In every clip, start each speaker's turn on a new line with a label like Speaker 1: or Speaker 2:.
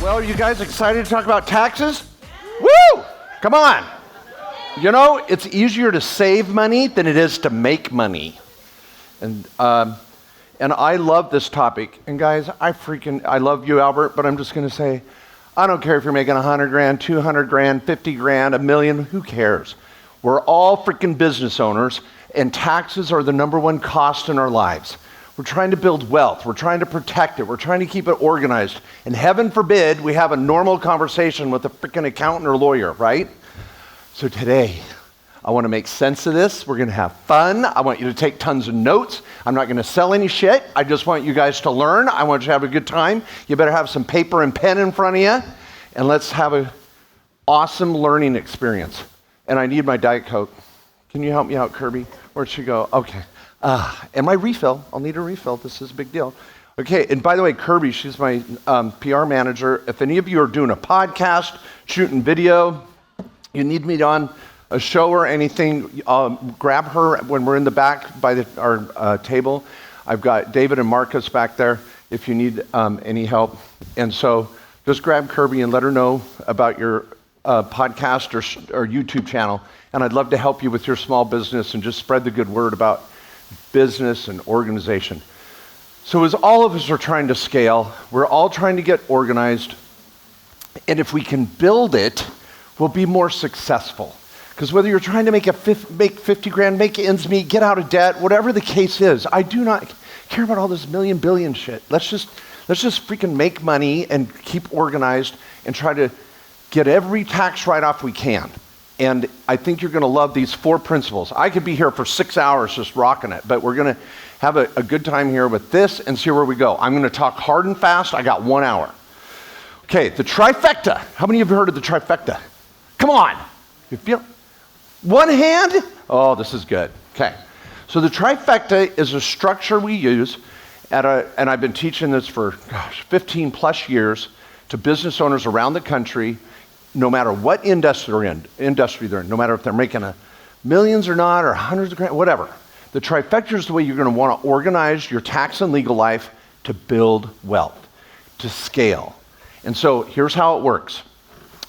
Speaker 1: Well, are you guys excited to talk about taxes? Woo! Come on. You know, it's easier to save money than it is to make money. And I love this topic. And guys, I love you, Albert, but I'm just going to say, I don't care if you're making 100 grand, 200 grand, 50 grand, a million, who cares? We're all freaking business owners, and taxes are the number one cost in our lives. We're trying to build wealth. We're trying to protect it. We're trying to keep it organized. And heaven forbid we have a normal conversation with a freaking accountant or lawyer, right? So today, I want to make sense of this. We're going to have fun. I want you to take tons of notes. I'm not going to sell any shit. I just want you guys to learn. I want you to have a good time. You better have some paper and pen in front of you, and let's have an awesome learning experience. And I need my Diet Coke. Can you help me out, Kirby? Where'd she go? Okay. And my refill. I'll need a refill. This is a big deal. Okay, and by the way, Kirby, she's my PR manager. If any of you are doing a podcast, shooting video, you need me on a show or anything, grab her when we're in the back by our table. I've got David and Marcus back there if you need any help. And so just grab Kirby and let her know about your podcast or YouTube channel. And I'd love to help you with your small business and just spread the good word about business and organization. So as all of us are trying to scale, we're all trying to get organized. And if we can build it, we'll be more successful. Because whether you're trying to make 50 grand, make ends meet, get out of debt, whatever the case is, I do not care about all this million billion shit. Let's just freaking make money and keep organized and try to get every tax write-off we can. And I think you're going to love these 4 principles. I could be here for 6 hours just rocking it, but we're going to have a good time here with this and see where we go. I'm going to talk hard and fast. I got 1 hour. Okay, the trifecta. How many of you have heard of the trifecta? Come on. You feel? One hand? Oh, this is good. Okay. So the trifecta is a structure we use and I've been teaching this for, 15 plus years to business owners around the country, no matter what industry they're in, no matter if they're making millions or not, or hundreds of grand, whatever. The trifecta is the way you're going to want to organize your tax and legal life to build wealth, to scale. And so here's how it works.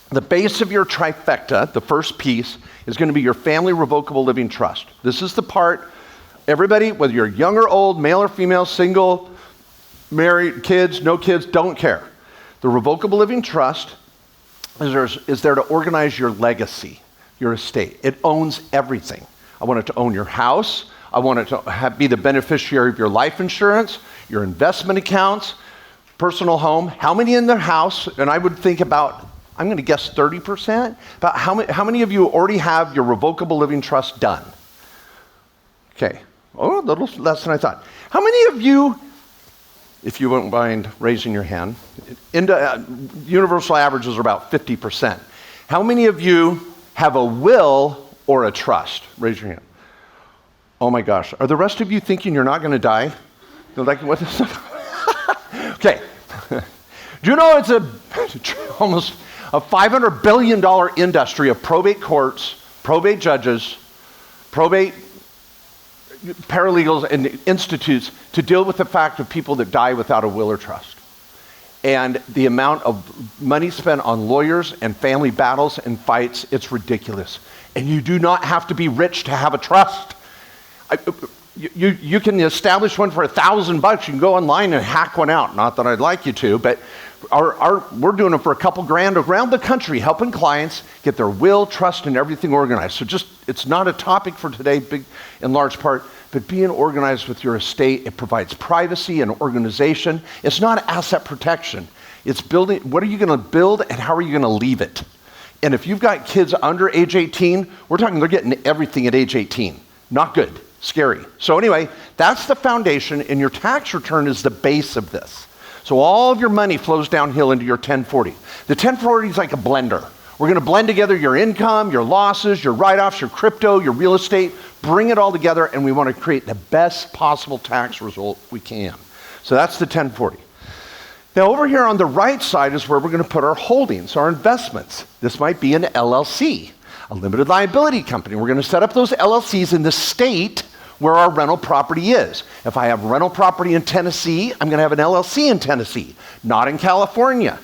Speaker 1: The base of your trifecta, the first piece, is going to be your family revocable living trust. This is the part, everybody, whether you're young or old, male or female, single, married, kids, no kids, don't care. The revocable living trust is there to organize your legacy, your estate. It owns everything. I want it to own your house. I want it to be the beneficiary of your life insurance, your investment accounts, personal home. How many in their house? And I would think about, I'm going to guess 30%. About how many of you already have your revocable living trust done? Okay. Oh, a little less than I thought. How many of you, if you wouldn't mind raising your hand, universal averages are about 50%. How many of you have a will or a trust? Raise your hand. Oh my gosh. Are the rest of you thinking you're not going to die? They're like, what is okay. Do you know it's almost a $500 billion industry of probate courts, probate judges, probate paralegals and institutes to deal with the fact of people that die without a will or trust. And the amount of money spent on lawyers and family battles and fights, it's ridiculous. And you do not have to be rich to have a trust. You can establish one for $1,000. You can go online and hack one out. Not that I'd like you to, but we're doing it for a couple grand around the country, helping clients get their will, trust, and everything organized. So it's not a topic for today, big in large part, but being organized with your estate, it provides privacy and organization. It's not asset protection. It's building, what are you going to build and how are you going to leave it? And if you've got kids under age 18, we're talking they're getting everything at age 18. Not good, scary. So anyway, that's the foundation, and your tax return is the base of this. So all of your money flows downhill into your 1040. The 1040 is like a blender. We're going to blend together your income, your losses, your write-offs, your crypto, your real estate, bring it all together, and we want to create the best possible tax result we can. So that's the 1040. Now over here on the right side is where we're going to put our holdings, our investments. This might be an LLC, a limited liability company. We're going to set up those LLCs in the state where our rental property is. If I have rental property in Tennessee, I'm going to have an LLC in Tennessee, not in California.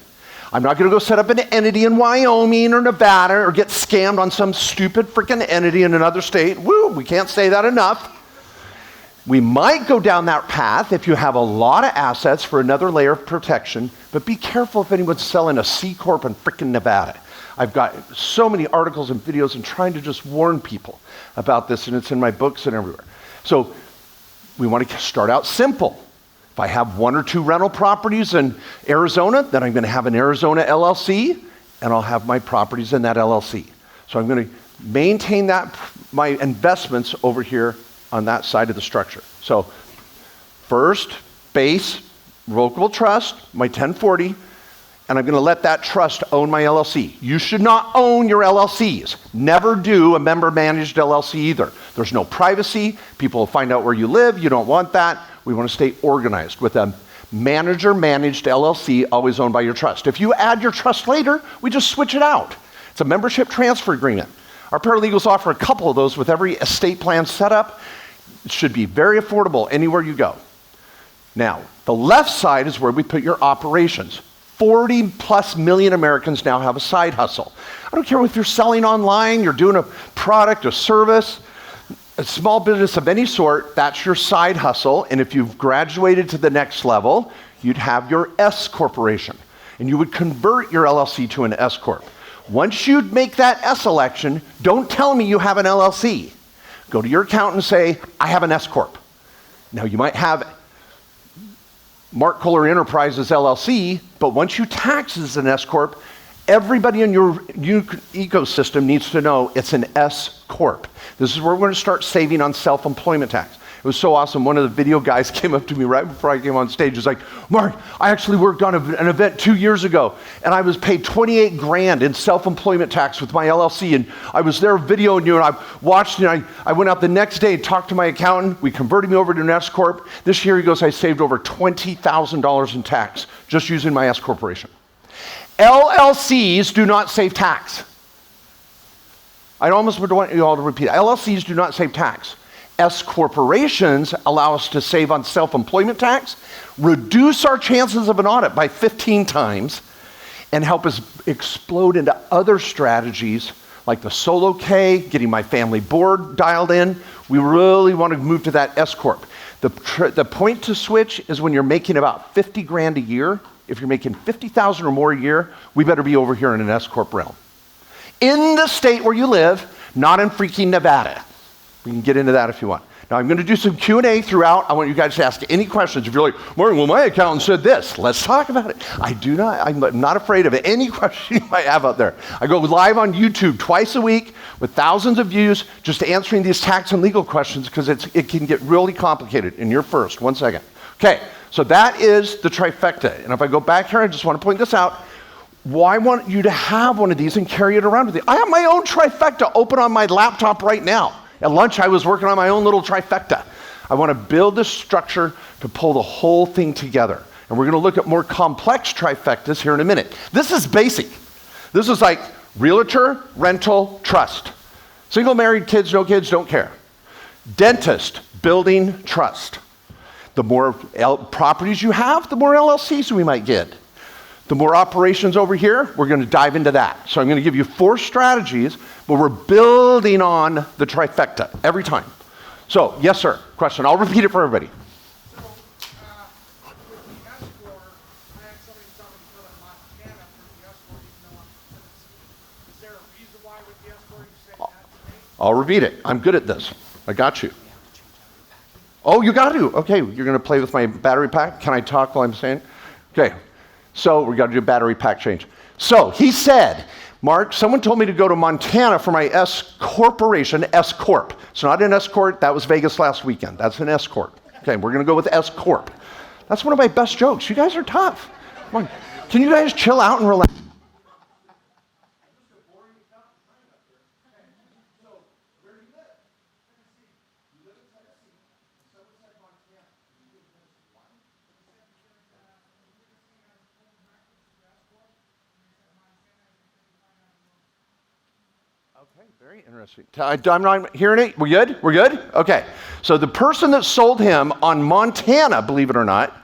Speaker 1: I'm not going to go set up an entity in Wyoming or Nevada or get scammed on some stupid freaking entity in another state. Woo, we can't say that enough. We might go down that path if you have a lot of assets for another layer of protection, but be careful if anyone's selling a C-Corp in freaking Nevada. I've got so many articles and videos and trying to just warn people about this, and it's in my books and everywhere. So we want to start out simple. If I have 1 or 2 rental properties in Arizona, then I'm going to have an Arizona LLC, and I'll have my properties in that LLC. So I'm going to maintain that, my investments over here on that side of the structure. So first, base, revocable trust, my 1040, and I'm going to let that trust own my LLC. You should not own your LLCs. Never do a member-managed LLC either. There's no privacy. People will find out where you live. You don't want that. We want to stay organized with a manager-managed LLC, always owned by your trust. If you add your trust later, we just switch it out. It's a membership transfer agreement. Our paralegals offer a couple of those with every estate plan set up. It should be very affordable anywhere you go. Now, the left side is where we put your operations. 40 plus million Americans now have a side hustle. I don't care if you're selling online, you're doing a product, a service, a small business of any sort, that's your side hustle. And if you've graduated to the next level, you'd have your S corporation. And you would convert your LLC to an S Corp. Once you make that S election, don't tell me you have an LLC. Go to your accountant and say, I have an S Corp. Now you might have Mark Kohler Enterprises LLC, but once you tax as an S Corp, everybody in your ecosystem needs to know it's an S Corp. This is where we're going to start saving on self-employment tax. It was so awesome. One of the video guys came up to me right before I came on stage. He's like, Mark, I actually worked on an event 2 years ago, and I was paid 28 grand in self-employment tax with my LLC, and I was there videoing you, and I watched it, and I went out the next day and talked to my accountant. We converted me over to an S Corp. This year, he goes, I saved over $20,000 in tax just using my S Corporation. LLCs do not save tax. I almost would want you all to repeat it. LLCs do not save tax. S corporations allow us to save on self-employment tax, reduce our chances of an audit by 15 times, and help us explode into other strategies like the solo K, getting my family board dialed in. We really want to move to that S Corp. The point to switch is when you're making about 50 grand a year. If you're making 50,000 or more a year, we better be over here in an S Corp realm. In the state where you live, not in freaking Nevada. We can get into that if you want. Now I'm going to do some Q&A throughout. I want you guys to ask any questions. If you're like, Martin, well, my accountant said this. Let's talk about it. I'm not afraid of any question you might have out there. I go live on YouTube twice a week with thousands of views just answering these tax and legal questions because it can get really complicated. And you're first. 1 second. Okay, so that is the trifecta. And if I go back here, I just want to point this out. Why want you to have one of these and carry it around with you? I have my own trifecta open on my laptop right now. At lunch, I was working on my own little trifecta. I want to build this structure to pull the whole thing together. And we're going to look at more complex trifectas here in a minute. This is basic. This is like realtor, rental, trust. Single, married, kids, no kids, don't care. Dentist, building, trust. The more properties you have, the more LLCs we might get. The more operations over here, we're going to dive into that. So I'm going to give you 4 strategies, but we're building on the trifecta every time. So, yes, sir. Question. I'll repeat it for everybody.
Speaker 2: So, with the S-Corp, I had somebody tell me to go to Montana for the S-Corp, even though I'm in Tennessee. Is there a reason why with the S-Corp you say that to me?
Speaker 1: I'll repeat it. I'm good at this. I got you. Oh, you got to. Okay, you're going to play with my battery pack? Can I talk while I'm saying? Okay. So we got to do a battery pack change. So he said, Mark, someone told me to go to Montana for my S Corporation, S Corp. It's not an S Corp. That was Vegas last weekend. That's an S Corp. Okay, we're going to go with S Corp. That's one of my best jokes. You guys are tough. Come on. Can you guys chill out and relax? Okay, very interesting. I'm not hearing it. We good? We're good? Okay. So the person that sold him on Montana, believe it or not,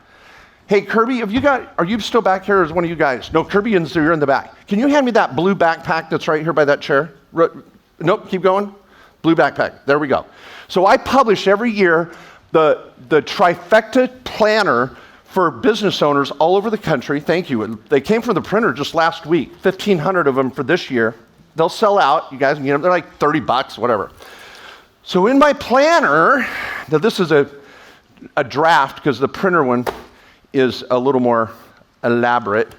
Speaker 1: Hey, Kirby, are you still back here, or is one of you guys? No, Kirby, you're in the back. Can you hand me that blue backpack that's right here by that chair? Nope, keep going. Blue backpack, there we go. So I publish every year the trifecta planner for business owners all over the country. Thank you. They came from the printer just last week, 1,500 of them for this year. They'll sell out. You guys can get them. They're like $30, whatever. So in my planner, now this is a draft because the printer one is a little more elaborate.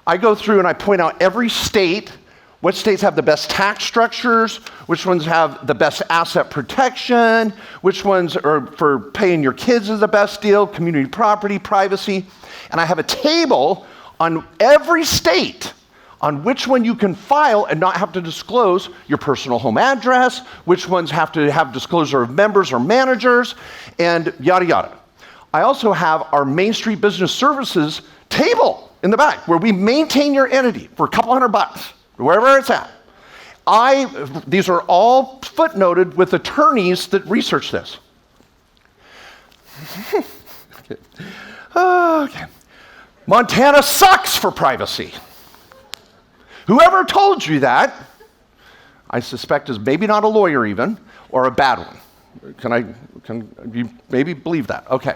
Speaker 1: I go through and I point out every state, what states have the best tax structures, which ones have the best asset protection, which ones are for paying your kids is the best deal, community property, privacy. And I have a table on every state on which one you can file and not have to disclose your personal home address, which ones have to have disclosure of members or managers, and yada, yada. I also have our Main Street Business Services table in the back where we maintain your entity for a couple $100, wherever it's at. These are all footnoted with attorneys that research this. Okay. Montana sucks for privacy. Whoever told you that, I suspect is maybe not a lawyer even, or a bad one. Can you maybe believe that? Okay.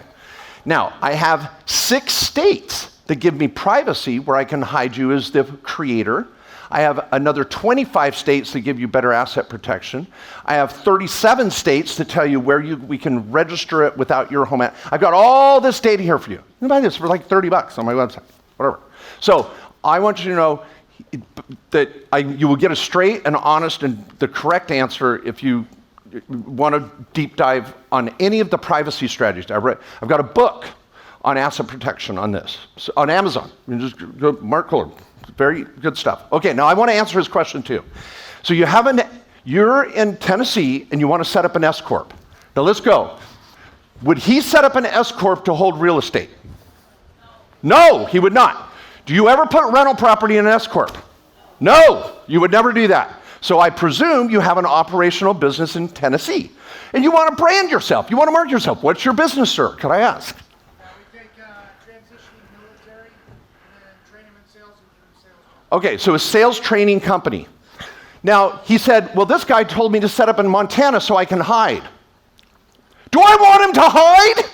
Speaker 1: Now, I have 6 states that give me privacy where I can hide you as the creator. I have another 25 states that give you better asset protection. I have 37 states that tell you where we can register it without your home address. I've got all this data here for you. You can buy this for like $30 on my website, whatever. So I want you to know that you will get a straight and honest and the correct answer if you want to deep dive on any of the privacy strategies. I've got a book on asset protection on this, so on Amazon. You just go, Mark Kohler, very good stuff. Okay, now I want to answer his question too. So you're in Tennessee and you want to set up an S-Corp. Now let's go. Would he set up an S-Corp to hold real estate? No, he would not. Do you ever put rental property in an S-Corp? No, you would never do that. So I presume you have an operational business in Tennessee and you want to brand yourself. You want to market yourself. What's your business, sir? Could I ask?
Speaker 2: We take transitioning military and then train them in sales and give them sales.
Speaker 1: Okay, so a sales training company. Now, he said, well, this guy told me to set up in Montana so I can hide. Do I want him to hide?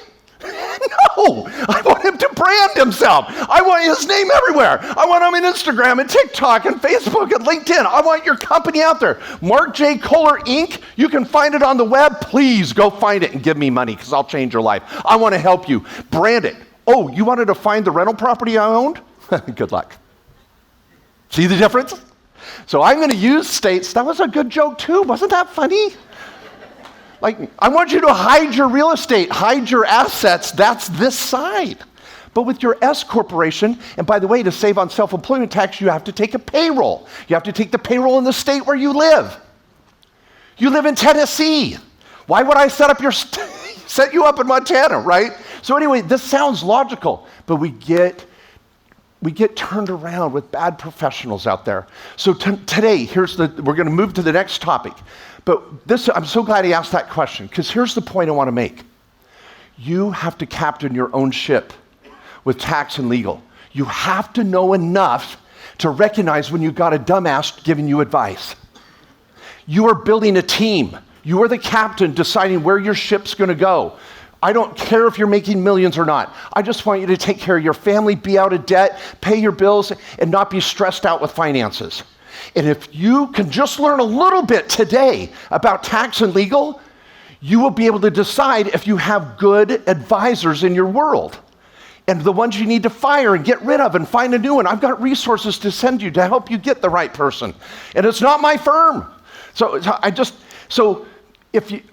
Speaker 1: No, I want him to brand himself. I want his name everywhere. I want him on Instagram and TikTok and Facebook and LinkedIn. I want your company out there. Mark J. Kohler, Inc. You can find it on the web. Please go find it and give me money because I'll change your life. I want to help you. Brand it. Oh, you wanted to find the rental property I owned? Good luck. See the difference? So I'm going to use states. That was a good joke too. Wasn't that funny? Like, I want you to hide your real estate, hide your assets. That's this side. But with your S corporation, and by the way, to save on self-employment tax, you have to take a payroll. You have to take the payroll in the state where you live. You live in Tennessee. Why would I set you up in Montana, right? So anyway, this sounds logical, but we get turned around with bad professionals out there. So today, we're going to move to the next topic. But I'm so glad he asked that question, because here's the point I want to make. You have to captain your own ship with tax and legal. You have to know enough to recognize when you've got a dumbass giving you advice. You are building a team. You are the captain deciding where your ship's going to go. I don't care if you're making millions or not. I just want you to take care of your family, be out of debt, pay your bills, and not be stressed out with finances. And if you can just learn a little bit today about tax and legal, you will be able to decide if you have good advisors in your world. And the ones you need to fire and get rid of and find a new one. I've got resources to send you to help you get the right person. And it's not my firm.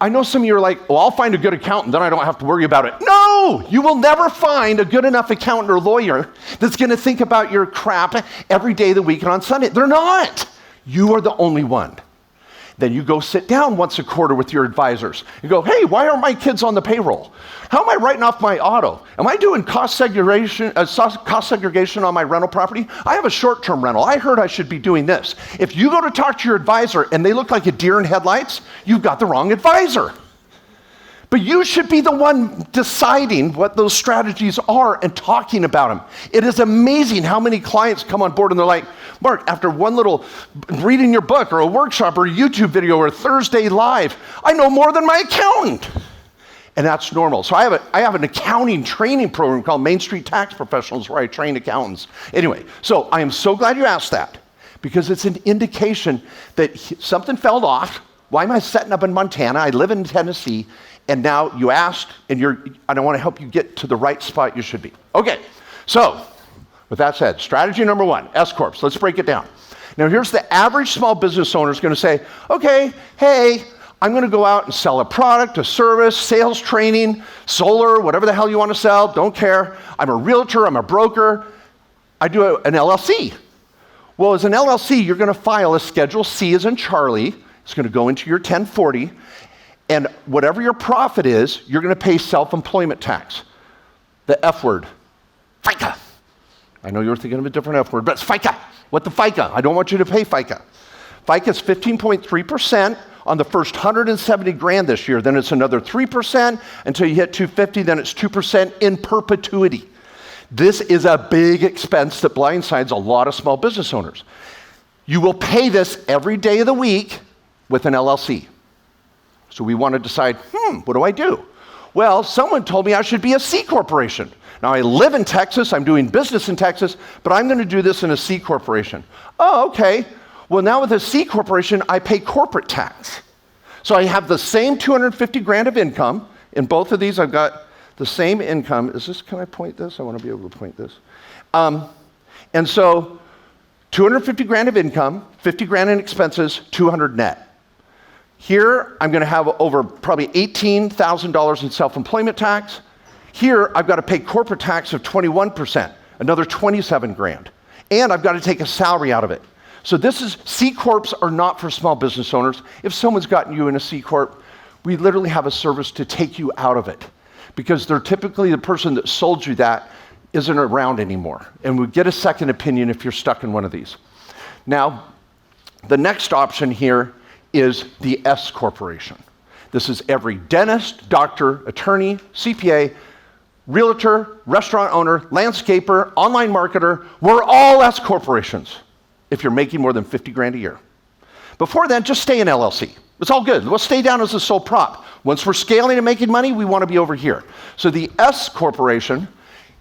Speaker 1: I know some of you are like, well, I'll find a good accountant, then I don't have to worry about it. No, you will never find a good enough accountant or lawyer that's going to think about your crap every day of the week and on Sunday. They're not. You are the only one. Then you go sit down once a quarter with your advisors. You go, hey, why aren't my kids on the payroll? How am I writing off my auto? Am I doing cost segregation on my rental property? I have a short-term rental. I heard I should be doing this. If you go to talk to your advisor and they look like a deer in headlights, you've got the wrong advisor. But you should be the one deciding what those strategies are and talking about them. It is amazing how many clients come on board and they're like, Mark, after one little reading your book or a workshop or a YouTube video or a Thursday live, I know more than my accountant. And that's normal. So I have an accounting training program called Main Street Tax Professionals where I train accountants. Anyway, so I am so glad you asked that because it's an indication that something fell off. Why am I setting up in Montana? I live in Tennessee. And now you asked, and I want to help you get to the right spot you should be. Okay, so with that said, strategy number one, S-Corps. Let's break it down. Now here's the average small business owner is going to say, okay, hey, I'm going to go out and sell a product, a service, sales training, solar, whatever the hell you want to sell, don't care. I'm a realtor, I'm a broker. I do an LLC. Well, as an LLC, you're going to file a Schedule C as in Charlie. It's going to go into your 1040. And whatever your profit is, you're going to pay self-employment tax. The F word, FICA. I know you were thinking of a different F word, but it's FICA. What the FICA? I don't want you to pay FICA. FICA is 15.3% on the first 170 grand this year. Then it's another 3% until you hit 250. Then it's 2% in perpetuity. This is a big expense that blindsides a lot of small business owners. You will pay this every day of the week with an LLC. So we want to decide, what do I do? Well, someone told me I should be a C corporation. Now I live in Texas, I'm doing business in Texas, but I'm going to do this in a C corporation. Oh, okay. Well, now with a C corporation, I pay corporate tax. So I have the same 250 grand of income. In both of these, I've got the same income. Can I point this? I want to be able to point this. And so 250 grand of income, 50 grand in expenses, 200 net. Here, I'm going to have over probably $18,000 in self-employment tax. Here, I've got to pay corporate tax of 21%, another 27 grand. And I've got to take a salary out of it. So this is, C Corps are not for small business owners. If someone's gotten you in a C Corp, we literally have a service to take you out of it. Because they're typically the person that sold you that isn't around anymore. And we get a second opinion if you're stuck in one of these. Now, the next option here is the S corporation. This is every dentist, doctor, attorney, CPA, realtor, restaurant owner, landscaper, online marketer. We're all S corporations if you're making more than 50 grand a year. Before then, just stay in LLC. It's all good. We'll stay down as a sole prop. Once we're scaling and making money, we want to be over here. So the S corporation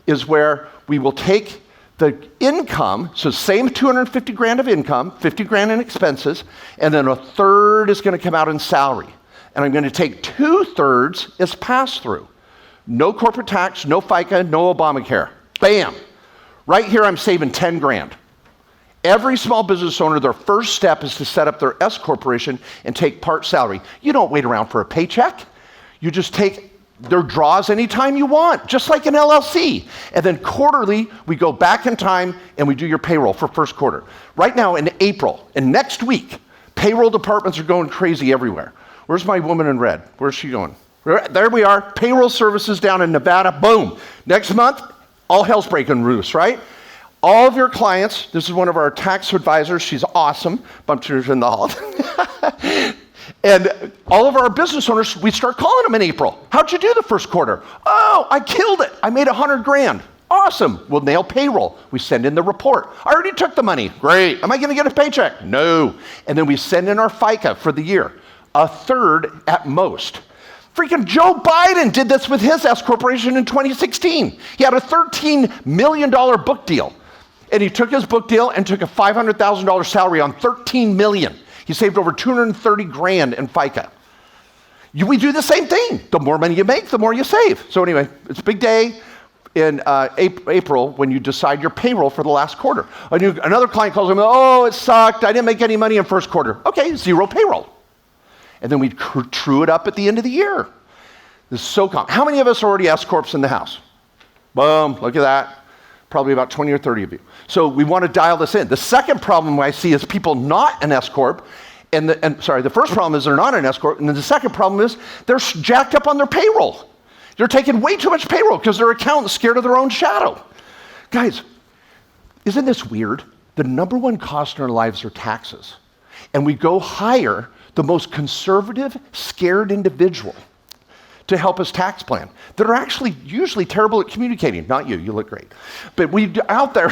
Speaker 1: is where we will take the income, so same 250 grand of income, 50 grand in expenses, and then a third is going to come out in salary. And I'm going to take 2/3 as pass-through. No corporate tax, no FICA, no Obamacare. Bam! Right here, I'm saving 10 grand. Every small business owner, their first step is to set up their S corporation and take part salary. You don't wait around for a paycheck. You just take their draws anytime you want, just like an LLC. And then quarterly, we go back in time and we do your payroll for first quarter. Right now in April, and next week, payroll departments are going crazy everywhere. Where's my woman in red? Where's she going? There we are, payroll services down in Nevada, boom. Next month, all hell's breaking loose, right? All of your clients, this is one of our tax advisors, she's awesome, bumped her in the hall. And all of our business owners, we start calling them in April. How'd you do the first quarter? Oh, I killed it. I made 100 grand. Awesome. We'll nail payroll. We send in the report. I already took the money. Great. Am I going to get a paycheck? No. And then we send in our FICA for the year. A third at most. Freaking Joe Biden did this with his S corporation in 2016. He had a $13 million book deal. And he took his book deal and took a $500,000 salary on $13 million. He saved over 230 grand in FICA. We do the same thing. The more money you make, the more you save. So anyway, it's a big day in April when you decide your payroll for the last quarter. Another client calls him, oh, it sucked. I didn't make any money in first quarter. Okay, 0 payroll. And then we true it up at the end of the year. This is so common. How many of us are already S-Corps in the house? Boom, look at that. Probably about 20 or 30 of you. So we want to dial this in. The second problem I see is people not an S-Corp. The first problem is they're not an S-Corp. And then the second problem is they're jacked up on their payroll. They're taking way too much payroll because their accountant's scared of their own shadow. Guys, isn't this weird? The number one cost in our lives are taxes. And we go hire the most conservative, scared individual to help us tax plan that are actually usually terrible at communicating. Not you look great. But we out there,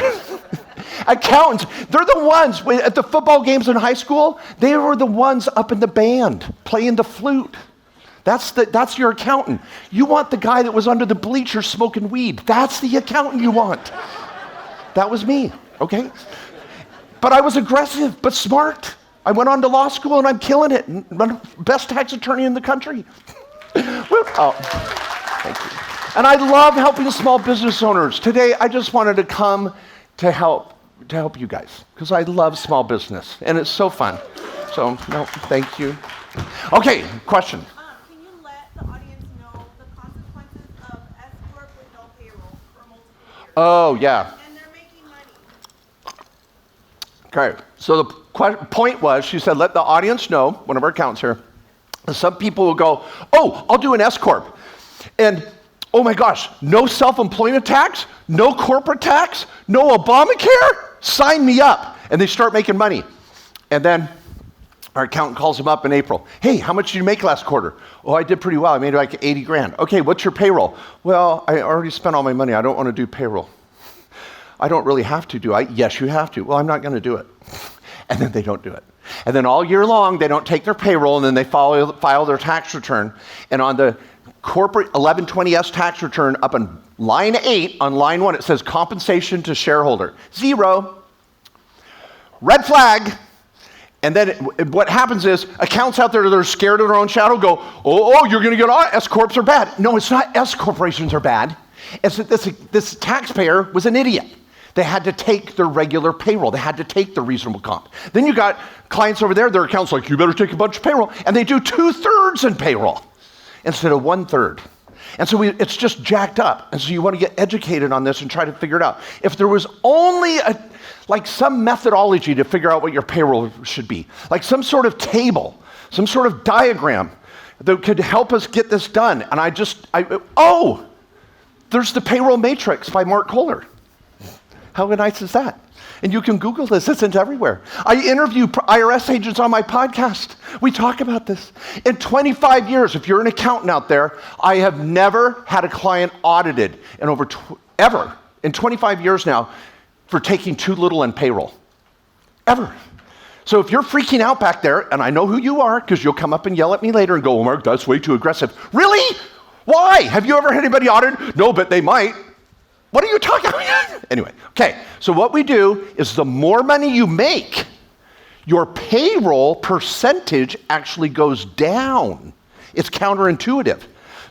Speaker 1: accountants, they're the ones, at the football games in high school, they were the ones up in the band playing the flute. That's your accountant. You want the guy that was under the bleachers smoking weed. That's the accountant you want. That was me, okay? But I was aggressive, but smart. I went on to law school and I'm killing it. Best tax attorney in the country. Oh, thank you. And I love helping small business owners. Today, I just wanted to come to help you guys, because I love small business, and it's so fun. So, no, thank you. Okay, question.
Speaker 3: Can you let the audience know the consequences of S-Corp with no payroll for multiple years?
Speaker 1: Oh, yeah.
Speaker 3: And they're making money.
Speaker 1: Okay, so the point was, she said, let the audience know, one of our accountants here, some people will go, oh, I'll do an S-Corp. And, oh my gosh, no self-employment tax, no corporate tax, no Obamacare? Sign me up. And they start making money. And then our accountant calls them up in April. Hey, how much did you make last quarter? Oh, I did pretty well. I made like 80 grand. Okay, what's your payroll? Well, I already spent all my money. I don't want to do payroll. I don't really have to, do I? Yes, you have to. Well, I'm not going to do it. And then they don't do it. And then all year long, they don't take their payroll, and then they file their tax return. And on the corporate 1120S tax return, up on line 8, on line 1, it says compensation to shareholder. 0. Red flag. And then what happens is accounts out there that are scared of their own shadow go, oh, you're going to get on. S-Corps are bad. No, it's not S-corporations are bad. It's that this taxpayer was an idiot. They had to take their regular payroll. They had to take the reasonable comp. Then you got clients over there, their account's like, you better take a bunch of payroll. And they do 2/3 in payroll instead of 1/3. And so it's just jacked up. And so you want to get educated on this and try to figure it out. If there was only some methodology to figure out what your payroll should be, like some sort of table, some sort of diagram that could help us get this done. And there's the Payroll Matrix by Mark Kohler. How nice is that? And you can Google this. It's everywhere. I interview IRS agents on my podcast. We talk about this. In 25 years, if you're an accountant out there, I have never had a client audited ever, in 25 years now, for taking too little in payroll. Ever. So if you're freaking out back there, and I know who you are, because you'll come up and yell at me later and go, oh, Mark, that's way too aggressive. Really? Why? Have you ever had anybody audited? No, but they might. What are you talking about? Anyway, okay, so what we do is the more money you make, your payroll percentage actually goes down. It's counterintuitive.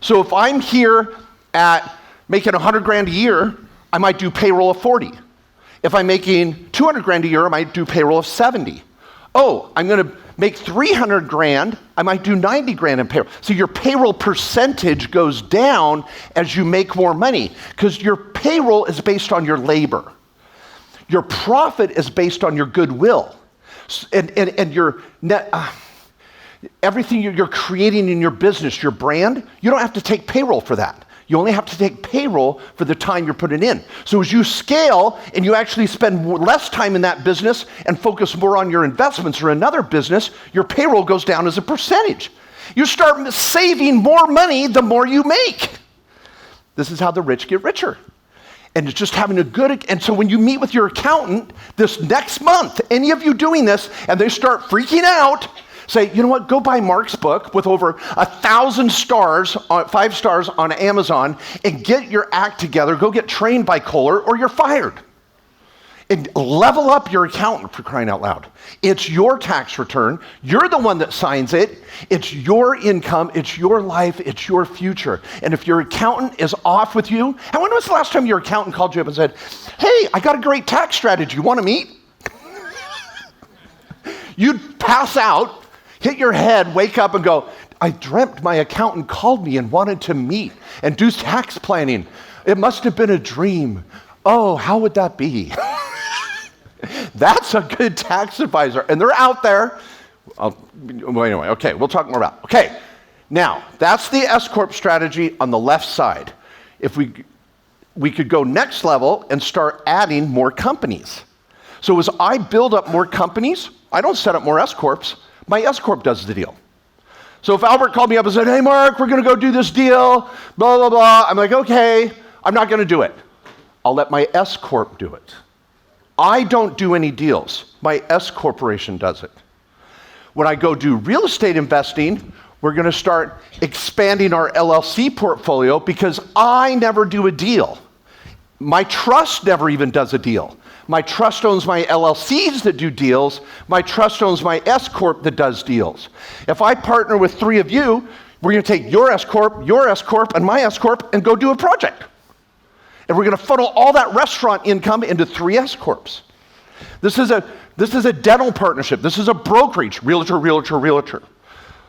Speaker 1: So if I'm here at making 100 grand a year, I might do payroll of 40. If I'm making 200 grand a year, I might do payroll of 70. Oh, I'm going to make 300 grand, I might do 90 grand in payroll. So your payroll percentage goes down as you make more money, because your payroll is based on your labor. Your profit is based on your goodwill. And your net, everything you're creating in your business, your brand, you don't have to take payroll for that. You only have to take payroll for the time you're putting in. So as you scale and you actually spend less time in that business and focus more on your investments or another business, your payroll goes down as a percentage. You start saving more money the more you make. This is how the rich get richer. And it's just having and so when you meet with your accountant this next month, any of you doing this, and they start freaking out, say, you know what, go buy Mark's book with over 1,000 stars, 5 stars on Amazon, and get your act together, go get trained by Kohler, or you're fired. And level up your accountant, for crying out loud. It's your tax return. You're the one that signs it. It's your income. It's your life. It's your future. And if your accountant is off with you, and when was the last time your accountant called you up and said, hey, I got a great tax strategy. You want to meet? You'd pass out, hit your head, wake up and go, I dreamt my accountant called me and wanted to meet and do tax planning. It must have been a dream. Oh, how would that be? That's a good tax advisor. And they're out there. Anyway, okay, we'll talk more about it. Okay, now, that's the S-Corp strategy on the left side. If we could go next level and start adding more companies. So as I build up more companies, I don't set up more S-Corps. My S-Corp does the deal. So if Albert called me up and said, hey, Mark, we're going to go do this deal, blah, blah, blah, I'm like, okay, I'm not going to do it. I'll let my S-Corp do it. I don't do any deals. My S-Corporation does it. When I go do real estate investing, we're going to start expanding our LLC portfolio because I never do a deal. My trust never even does a deal. My trust owns my LLCs that do deals. My trust owns my S-Corp that does deals. If I partner with 3 of you, we're going to take your S-Corp, and my S-Corp and go do a project. And we're going to funnel all that restaurant income into 3 S-Corps. This is a dental partnership. This is a brokerage, realtor, realtor, realtor.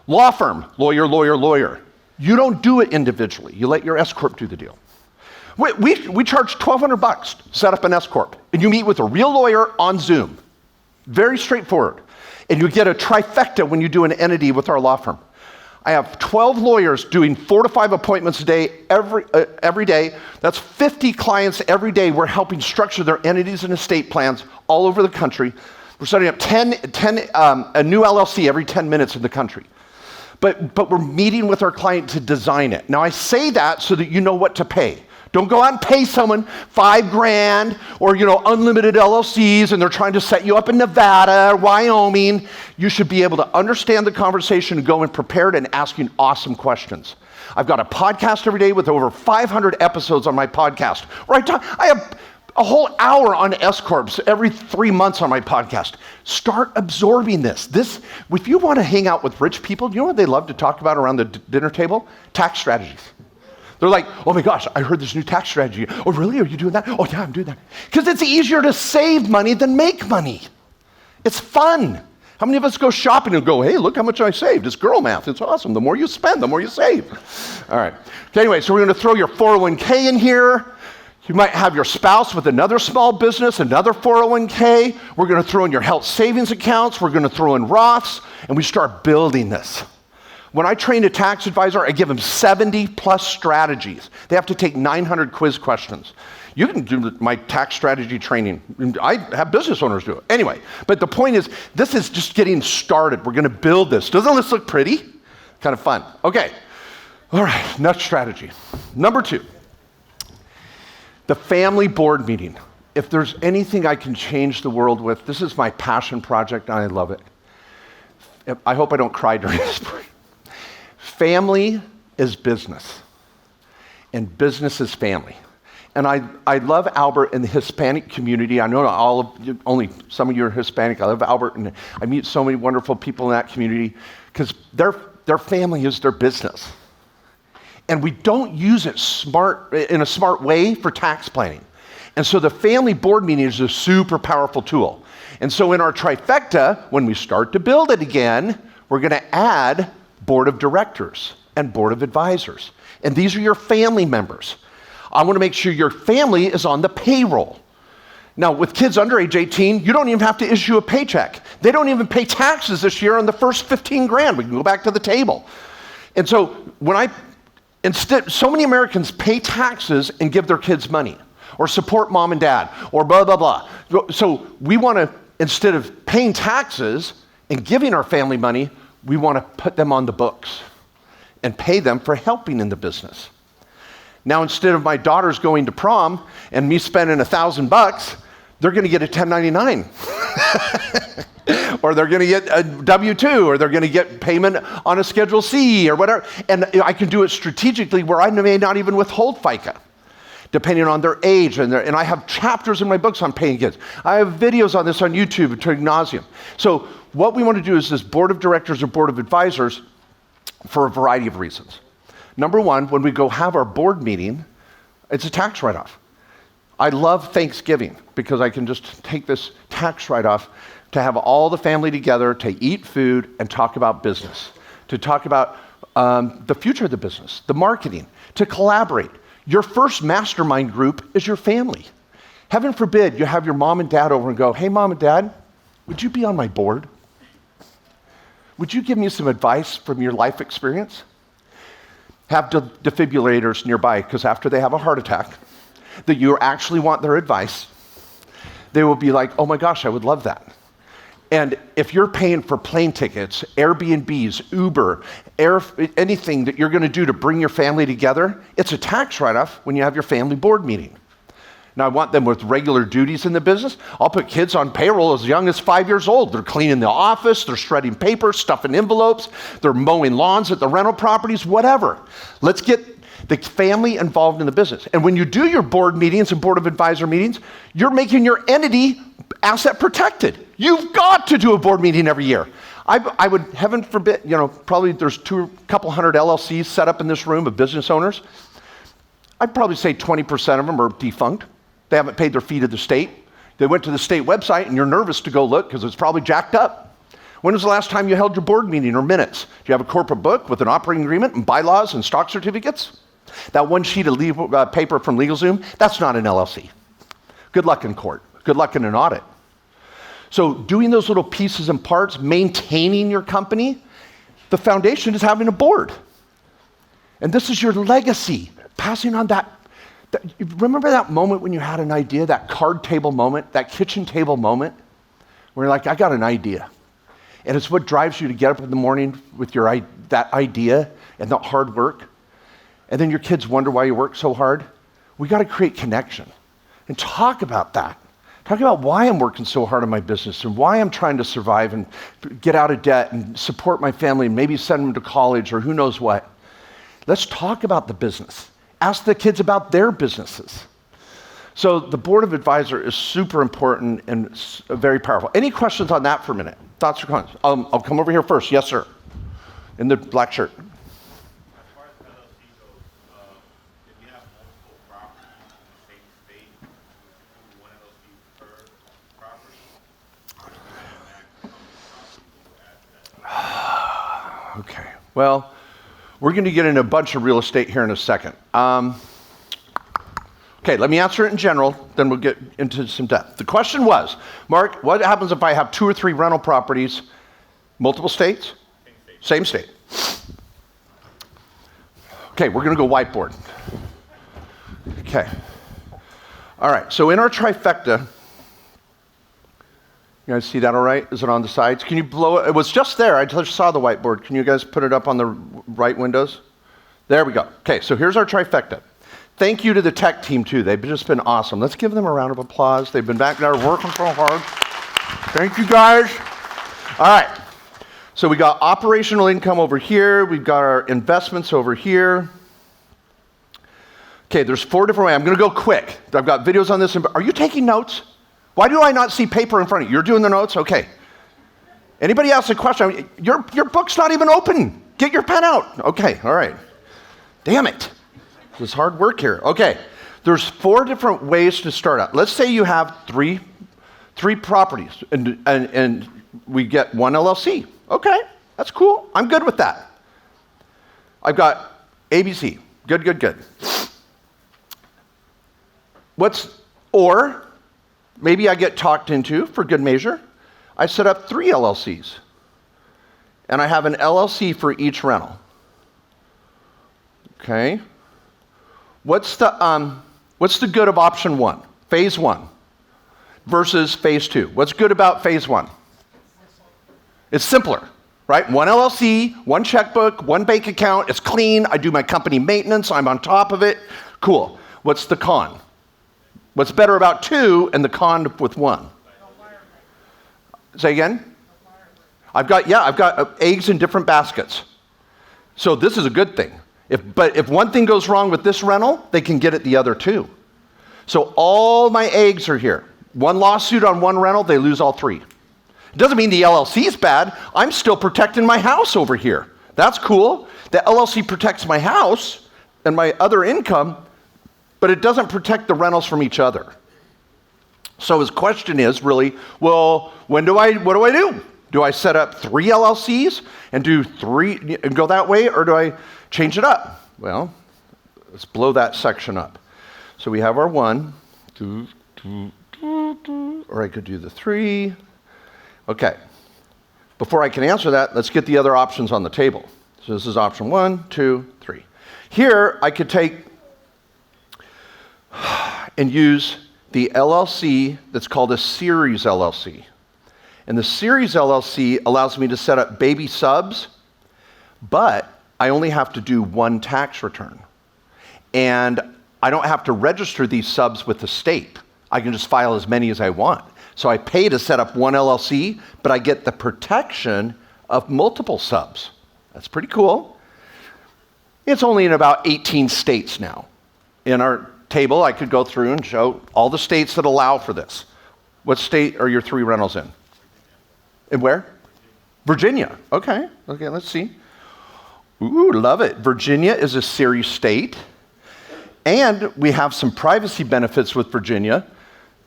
Speaker 1: Law firm, lawyer, lawyer, lawyer. You don't do it individually. You let your S-Corp do the deal. We charge $1,200 to set up an S-Corp. And you meet with a real lawyer on Zoom. Very straightforward. And you get a trifecta when you do an entity with our law firm. I have 12 lawyers doing 4 to 5 appointments a day every day. That's 50 clients every day. We're helping structure their entities and estate plans all over the country. We're setting up a new LLC every 10 minutes in the country. But we're meeting with our client to design it. Now I say that so that you know what to pay. Don't go out and pay someone $5,000 or unlimited LLCs and they're trying to set you up in Nevada or Wyoming. You should be able to understand the conversation and go in prepared and asking awesome questions. I've got a podcast every day with over 500 episodes on my podcast where I have a whole hour on S-Corps every 3 months on my podcast. Start absorbing this. If you want to hang out with rich people, you know what they love to talk about around the dinner table? Tax strategies. They're like, oh my gosh, I heard this new tax strategy. Oh really, are you doing that? Oh yeah, I'm doing that. Because it's easier to save money than make money. It's fun. How many of us go shopping and go, hey, look how much I saved. It's girl math, it's awesome. The more you spend, the more you save. All right, okay, anyway, so we're gonna throw your 401k in here. You might have your spouse with another small business, another 401k. We're gonna throw in your health savings accounts. We're gonna throw in Roths, and we start building this. When I train a tax advisor, I give them 70 plus strategies. They have to take 900 quiz questions. You can do my tax strategy training. I have business owners do it. Anyway, but the point is, this is just getting started. We're gonna build this. Doesn't this look pretty? Kind of fun. Okay, all right, next strategy. Number 2, the family board meeting. If there's anything I can change the world with, this is my passion project and I love it. I hope I don't cry during this break. Family is business, and business is family. And I love Albert and the Hispanic community. I know all of you, only some of you are Hispanic. I love Albert, and I meet so many wonderful people in that community because their family is their business. And we don't use it in a smart way for tax planning. And so the family board meeting is a super powerful tool. And so in our trifecta, when we start to build it again, we're going to add board of directors and board of advisors. And these are your family members. I want to make sure your family is on the payroll. Now, with kids under age 18, you don't even have to issue a paycheck. They don't even pay taxes this year on the first $15,000. We can go back to the table. And so instead, so many Americans pay taxes and give their kids money or support mom and dad or blah, blah, blah. So we want to, instead of paying taxes and giving our family money, we want to put them on the books and pay them for helping in the business. Now, instead of my daughters going to prom and me spending $1,000, they're going to get a 1099. Or they're going to get a W-2, or they're going to get payment on a Schedule C or whatever. And I can do it strategically where I may not even withhold FICA, depending on their age. And I have chapters in my books on paying kids. I have videos on this on YouTube ad nauseum. So what we want to do is this board of directors or board of advisors for a variety of reasons. Number 1, when we go have our board meeting, it's a tax write-off. I love Thanksgiving because I can just take this tax write-off to have all the family together to eat food and talk about business, to talk about the future of the business, the marketing, to collaborate. Your first mastermind group is your family. Heaven forbid you have your mom and dad over and go, hey, mom and dad, would you be on my board? Would you give me some advice from your life experience? Have defibrillators nearby, because after they have a heart attack, that you actually want their advice, they will be like, oh my gosh, I would love that. And if you're paying for plane tickets, Airbnbs, Uber, anything that you're going to do to bring your family together, it's a tax write-off when you have your family board meeting. Now, I want them with regular duties in the business. I'll put kids on payroll as young as 5 years old. They're cleaning the office, they're shredding paper, stuffing envelopes, they're mowing lawns at the rental properties, whatever. Let's get the family involved in the business. And when you do your board meetings and board of advisor meetings, you're making your entity asset protected. You've got to do a board meeting every year. I would, heaven forbid, probably there's couple hundred LLCs set up in this room of business owners. I'd probably say 20% of them are defunct. They haven't paid their fee to the state. They went to the state website and you're nervous to go look because it's probably jacked up. When was the last time you held your board meeting or minutes? Do you have a corporate book with an operating agreement and bylaws and stock certificates? That one sheet of paper from LegalZoom, that's not an LLC. Good luck in court. Good luck in an audit. So doing those little pieces and parts, maintaining your company, the foundation is having a board. And this is your legacy, passing on that. Remember that moment when you had an idea, that card table moment, that kitchen table moment, where you're like, I got an idea. And it's what drives you to get up in the morning with that idea and the hard work. And then your kids wonder why you work so hard. We got to create connection and talk about that. Talk about why I'm working so hard on my business and why I'm trying to survive and get out of debt and support my family and maybe send them to college or who knows what. Let's talk about the business. Ask the kids about their businesses. So the board of advisor is super important and very powerful. Any questions on that for a minute? Thoughts or comments? I'll come over here first. Yes, sir. In the black shirt. Okay, well, we're going to get into a bunch of real estate here in a second. Okay, let me answer it in general, then we'll get into some depth. The question was, Mark, what happens if I have 2 or 3 rental properties, multiple states? Same state. Okay, we're going to go whiteboard. Okay. All right, so in our trifecta, you guys see that all right? Is it on the sides? Can you blow it? It was just there. I just saw the whiteboard. Can you guys put it up on the right windows? There we go. Okay, so here's our trifecta. Thank you to the tech team, too. They've just been awesome. Let's give them a round of applause. They've been back there working so hard. Thank you, guys. All right. So we got operational income over here. We've got our investments over here. Okay, there's 4 different ways. I'm going to go quick. I've got videos on this. Are you taking notes? Why do I not see paper in front of you? You're doing the notes? Okay. Anybody ask a question? Your book's not even open. Get your pen out. Okay, all right. Damn it. This is hard work here. Okay, there's 4 different ways to start out. Let's say you have three properties and we get 1 LLC. Okay, that's cool. I'm good with that. I've got ABC. Good. Or maybe I get talked into, for good measure, I set up 3 LLCs. And I have an LLC for each rental. Okay. What's the good of option 1, phase 1, versus phase 2? What's good about phase 1? It's simpler, right? 1 LLC, 1 checkbook, 1 bank account. It's clean. I do my company maintenance. I'm on top of it. Cool. What's the con? What's better about 2 and the con with 1? Say again? I've got eggs in different baskets. So this is a good thing. But if one thing goes wrong with this rental, they can get at the other 2. So all my eggs are here. 1 lawsuit on 1 rental, they lose all 3. It doesn't mean the LLC is bad. I'm still protecting my house over here. That's cool. The LLC protects my house and my other income, but it doesn't protect the rentals from each other. So his question is really, well, what do I do? Do I set up 3 LLCs and do 3 and go that way, or do I change it up? Well, let's blow that section up. So we have our 1, 2, or I could do the 3. Okay. Before I can answer that, let's get the other options on the table. So this is option 1, 2, 3. Here, I could take and use the LLC that's called a series LLC. And the series LLC allows me to set up baby subs, but I only have to do one tax return. And I don't have to register these subs with the state. I can just file as many as I want. So I pay to set up one LLC, but I get the protection of multiple subs. That's pretty cool. It's only in about 18 states now. In our table, I could go through and show all the states that allow for this. What state are your 3 rentals in? In where? Virginia. Okay, let's see. Ooh, love it. Virginia is a series state. And we have some privacy benefits with Virginia.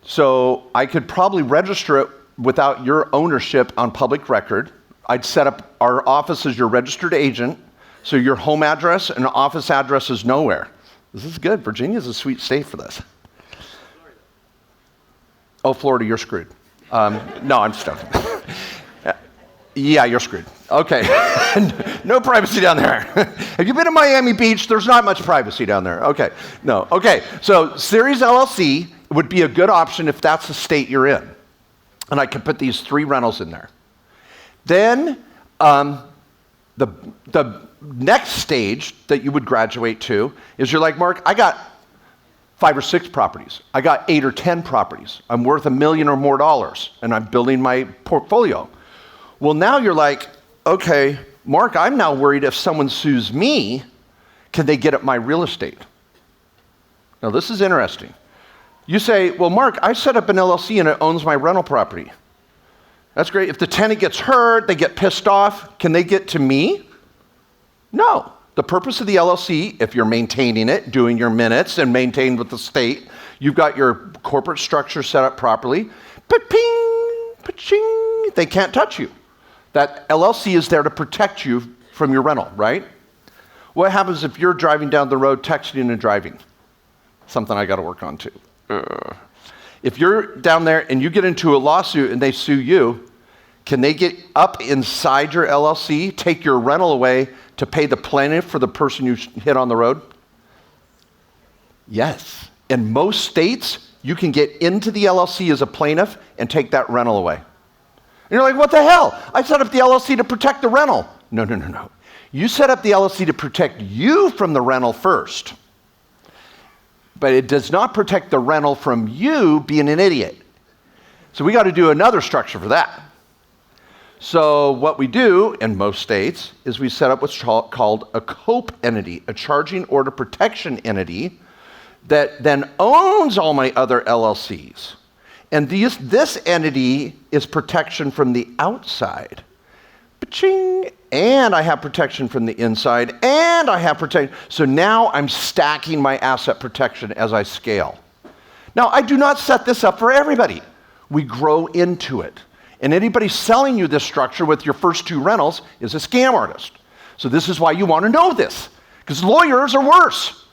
Speaker 1: So I could probably register it without your ownership on public record. I'd set up our office as your registered agent, so your home address and office address is nowhere. This is good. Virginia's a sweet state for this. Oh, Florida, you're screwed. No, I'm stuck. Yeah, you're screwed. Okay. No privacy down there. Have you been to Miami Beach? There's not much privacy down there. Okay. No. Okay. So Series LLC would be a good option if that's the state you're in. And I could put these 3 rentals in there. Then the next stage that you would graduate to is you're like, Mark, I got 5 or 6 properties. I got 8 or 10 properties. I'm worth $1 million or more, and I'm building my portfolio. Well, now you're like, okay, Mark, I'm now worried if someone sues me, can they get at my real estate? Now, this is interesting. You say, well, Mark, I set up an LLC and it owns my rental property. That's great. If the tenant gets hurt, they get pissed off, can they get to me? No. The purpose of the LLC, if you're maintaining it, doing your minutes and maintained with the state, you've got your corporate structure set up properly, pa-ping, pa-ching, they can't touch you. That LLC is there to protect you from your rental, right? What happens if you're driving down the road, texting and driving? Something I got to work on too. If you're down there and you get into a lawsuit and they sue you, can they get up inside your LLC, take your rental away to pay the plaintiff for the person you hit on the road? Yes. In most states, you can get into the LLC as a plaintiff and take that rental away. And you're like, what the hell? I set up the LLC to protect the rental. No. You set up the LLC to protect you from the rental first. But it does not protect the rental from you being an idiot. So we got to do another structure for that. So what we do in most states is we set up what's called a COPE entity, a charging order protection entity that then owns all my other LLCs. And this entity is protection from the outside. Ba-ching! And I have protection from the inside, and I have protection. So now I'm stacking my asset protection as I scale. Now, I do not set this up for everybody. We grow into it. And anybody selling you this structure with your first 2 rentals is a scam artist. So this is why you want to know this, because lawyers are worse.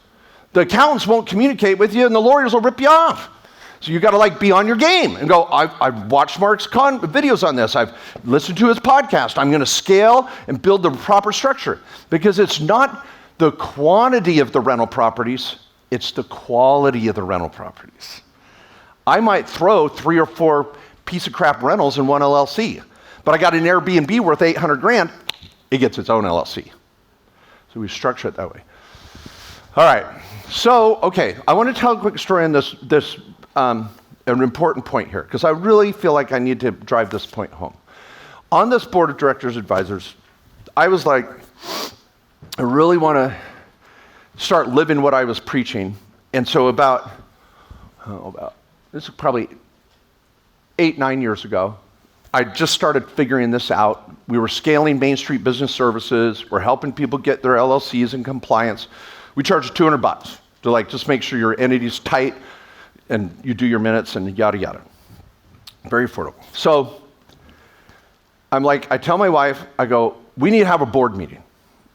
Speaker 1: The accountants won't communicate with you, and the lawyers will rip you off. So you got to be on your game and go, I've watched Mark's videos on this. I've listened to his podcast. I'm going to scale and build the proper structure, because it's not the quantity of the rental properties, it's the quality of the rental properties. I might throw 3 or 4 piece of crap rentals in one LLC, but I got an Airbnb worth $800,000, it gets its own LLC. So we structure it that way. All right. So, okay, I want to tell a quick story on this an important point here, because I really feel like I need to drive this point home. On this board of directors advisors, I was like, I really want to start living what I was preaching. And so about this is probably 8-9 years ago, I just started figuring this out. We were scaling Main Street Business Services. We're helping people get their LLCs in compliance. We charge $200 to just make sure your entity's tight and you do your minutes and yada, yada. Very affordable. So I'm like, I tell my wife, I go, we need to have a board meeting.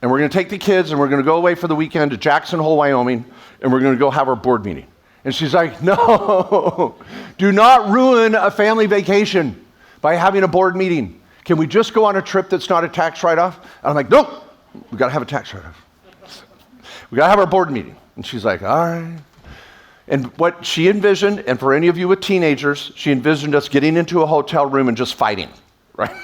Speaker 1: And we're going to take the kids and we're going to go away for the weekend to Jackson Hole, Wyoming, and we're going to go have our board meeting. And she's like, no, do not ruin a family vacation by having a board meeting. Can we just go on a trip that's not a tax write-off? And I'm like, nope, we got to have a tax write-off. We got to have our board meeting. And she's like, all right. And what she envisioned, and for any of you with teenagers, she envisioned us getting into a hotel room and just fighting. right?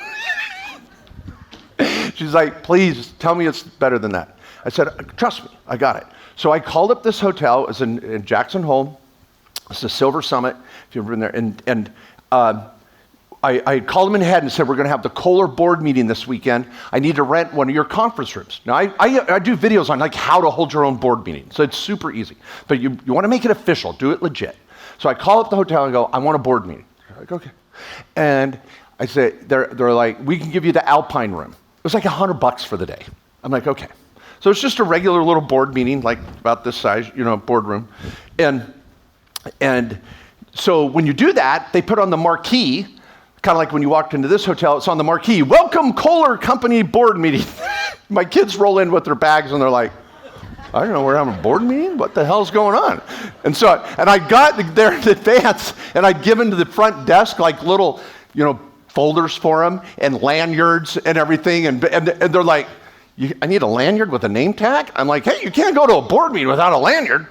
Speaker 1: She's like, please tell me it's better than that. I said, trust me, I got it. So I called up this hotel. It was in Jackson Hole. It's the Silver Summit, if you've been there. And I called them in ahead and said, we're going to have the Kohler board meeting this weekend. I need to rent one of your conference rooms. Now, I do videos on like how to hold your own board meeting. So it's super easy. But you want to make it official. Do it legit. So I call up the hotel and go, I want a board meeting. They're like, okay. And I say, they're like, we can give you the Alpine room. It was like $100 for the day. I'm like, okay. So it's just a regular little board meeting, like about this size, boardroom. And so when you do that, they put on the marquee, kind of like when you walked into this hotel, it's on the marquee, welcome Kohler Company board meeting. My kids roll in with their bags and they're like, I don't know, we're having a board meeting? What the hell's going on? And I got there in advance and I'd given to the front desk like little, folders for them and lanyards and everything. And they're like, I need a lanyard with a name tag? I'm like, hey, you can't go to a board meeting without a lanyard,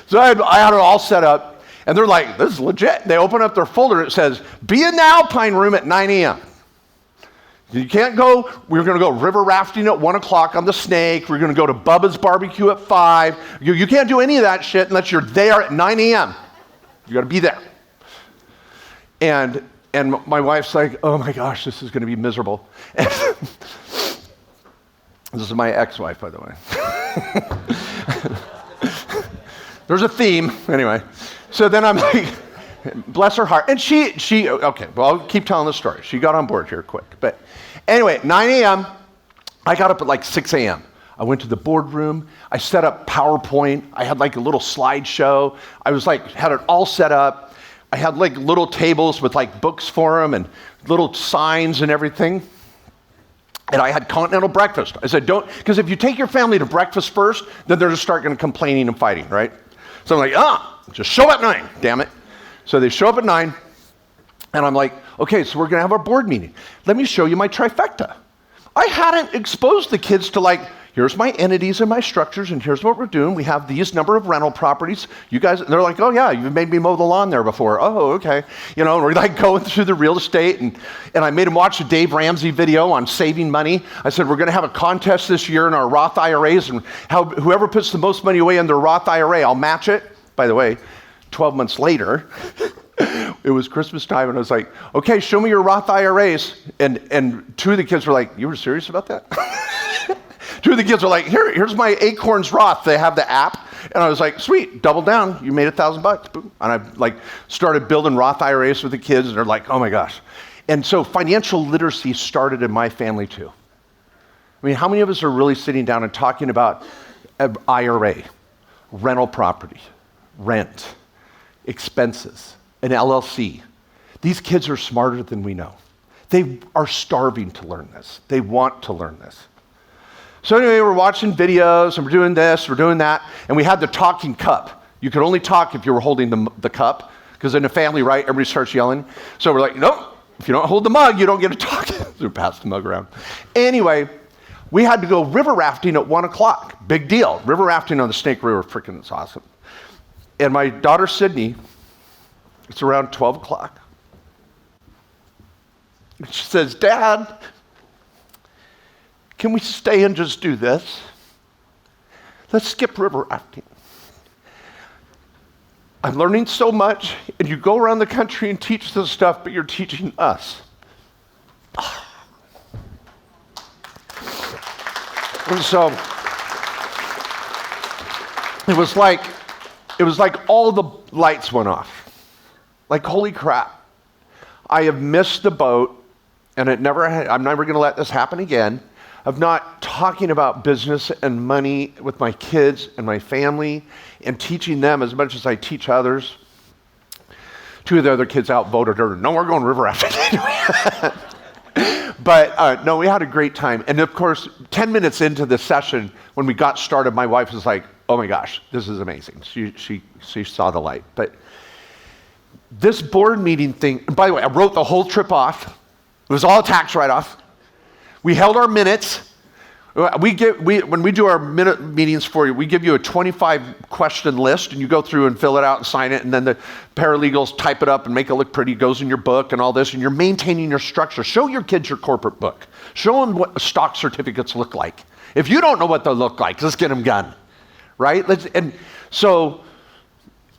Speaker 1: So I had it all set up, and they're like, this is legit. They open up their folder, it says, be in the Alpine room at 9 a.m. You can't go, we're going to go river rafting at 1 o'clock on the Snake, we're going to go to Bubba's barbecue at 5. You can't do any of that shit unless you're there at 9 a.m. You got to be there. And my wife's like, oh my gosh, this is going to be miserable. This is my ex-wife, by the way. There's a theme, anyway. So then I'm like, bless her heart. And she, okay, well, I'll keep telling the story. She got on board here quick. But anyway, 9 a.m., I got up at like 6 a.m. I went to the boardroom. I set up PowerPoint. I had like a little slideshow. I was like, had it all set up. I had like little tables with like books for them and little signs and everything. And I had continental breakfast. I said, because if you take your family to breakfast first, then they're just start going to complaining and fighting, right? So I'm like, just show up at 9, damn it. So they show up at 9, and I'm like, okay, so we're going to have our board meeting. Let me show you my trifecta. I hadn't exposed the kids to like, here's my entities and my structures, and here's what we're doing. We have these number of rental properties. You guys, they're like, oh yeah, you've made me mow the lawn there before. Oh, okay. And we're like going through the real estate, and I made them watch a Dave Ramsey video on saving money. I said, we're gonna have a contest this year in our Roth IRAs, and whoever puts the most money away in their Roth IRA, I'll match it. By the way, 12 months later, it was Christmas time, and I was like, okay, show me your Roth IRAs. And two of the kids were like, you were serious about that? Two of the kids were like, here's my Acorns Roth. They have the app. And I was like, sweet, double down. You made $1,000. Boom. And I like started building Roth IRAs with the kids, and they're like, oh my gosh. And so financial literacy started in my family too. I mean, how many of us are really sitting down and talking about IRA, rental property, rent, expenses, an LLC? These kids are smarter than we know. They are starving to learn this. They want to learn this. So anyway, we're watching videos, and we're doing this, we're doing that, and we had the talking cup. You could only talk if you were holding the cup, because in a family, right, everybody starts yelling. So we're like, nope, if you don't hold the mug, you don't get to talk. So we passed the mug around. Anyway, we had to go river rafting at 1 o'clock. Big deal. River rafting on the Snake River, freaking, it's awesome. And my daughter, Sydney, it's around 12 o'clock. She says, Dad, can we stay and just do this? Let's skip river rafting. I'm learning so much, and you go around the country and teach this stuff, but you're teaching us. And so it was like all the lights went off. Like, holy crap. I have missed the boat, and I'm never going to let this happen again, of not talking about business and money with my kids and my family and teaching them as much as I teach others. Two of the other kids outvoted her. No, we're going river rafting. But no, we had a great time. And of course, 10 minutes into the session, when we got started, my wife was like, oh my gosh, this is amazing. She saw the light. But this board meeting thing, by the way, I wrote the whole trip off. It was all a tax write-off. We held our minutes. When we do our minute meetings for you, we give you a 25 question list, and you go through and fill it out and sign it, and then the paralegals type it up and make it look pretty. It goes in your book and all this, and you're maintaining your structure. Show your kids your corporate book. Show them what stock certificates look like. If you don't know what they look like, let's get them done, right? And so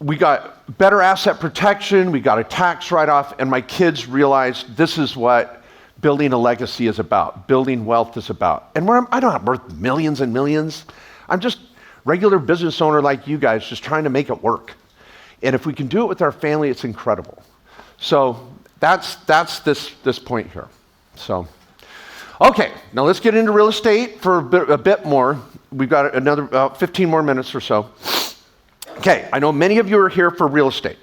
Speaker 1: we got better asset protection, we got a tax write-off, and my kids realized this is what building a legacy is about, building wealth is about. And I don't have worth millions and millions. I'm just regular business owner like you guys, just trying to make it work. And if we can do it with our family, it's incredible. So that's this point here. So, okay, now let's get into real estate for a bit more. We've got another 15 more minutes or so. Okay, I know many of you are here for real estate.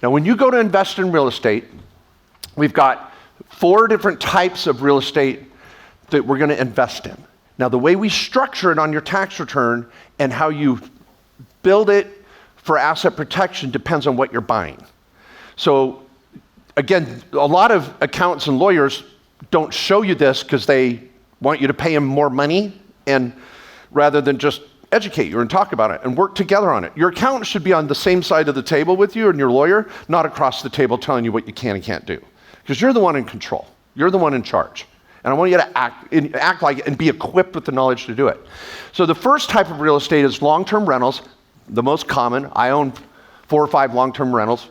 Speaker 1: Now, when you go to invest in real estate, we've got 4 different types of real estate that we're going to invest in. Now, the way we structure it on your tax return and how you build it for asset protection depends on what you're buying. So, again, a lot of accountants and lawyers don't show you this because they want you to pay them more money, and rather than just educate you and talk about it and work together on it. Your accountant should be on the same side of the table with you and your lawyer, not across the table telling you what you can and can't do. Because you're the one in control. You're the one in charge. And I want you to act like it and be equipped with the knowledge to do it. So the first type of real estate is long-term rentals, the most common. I own 4 or 5 long-term rentals,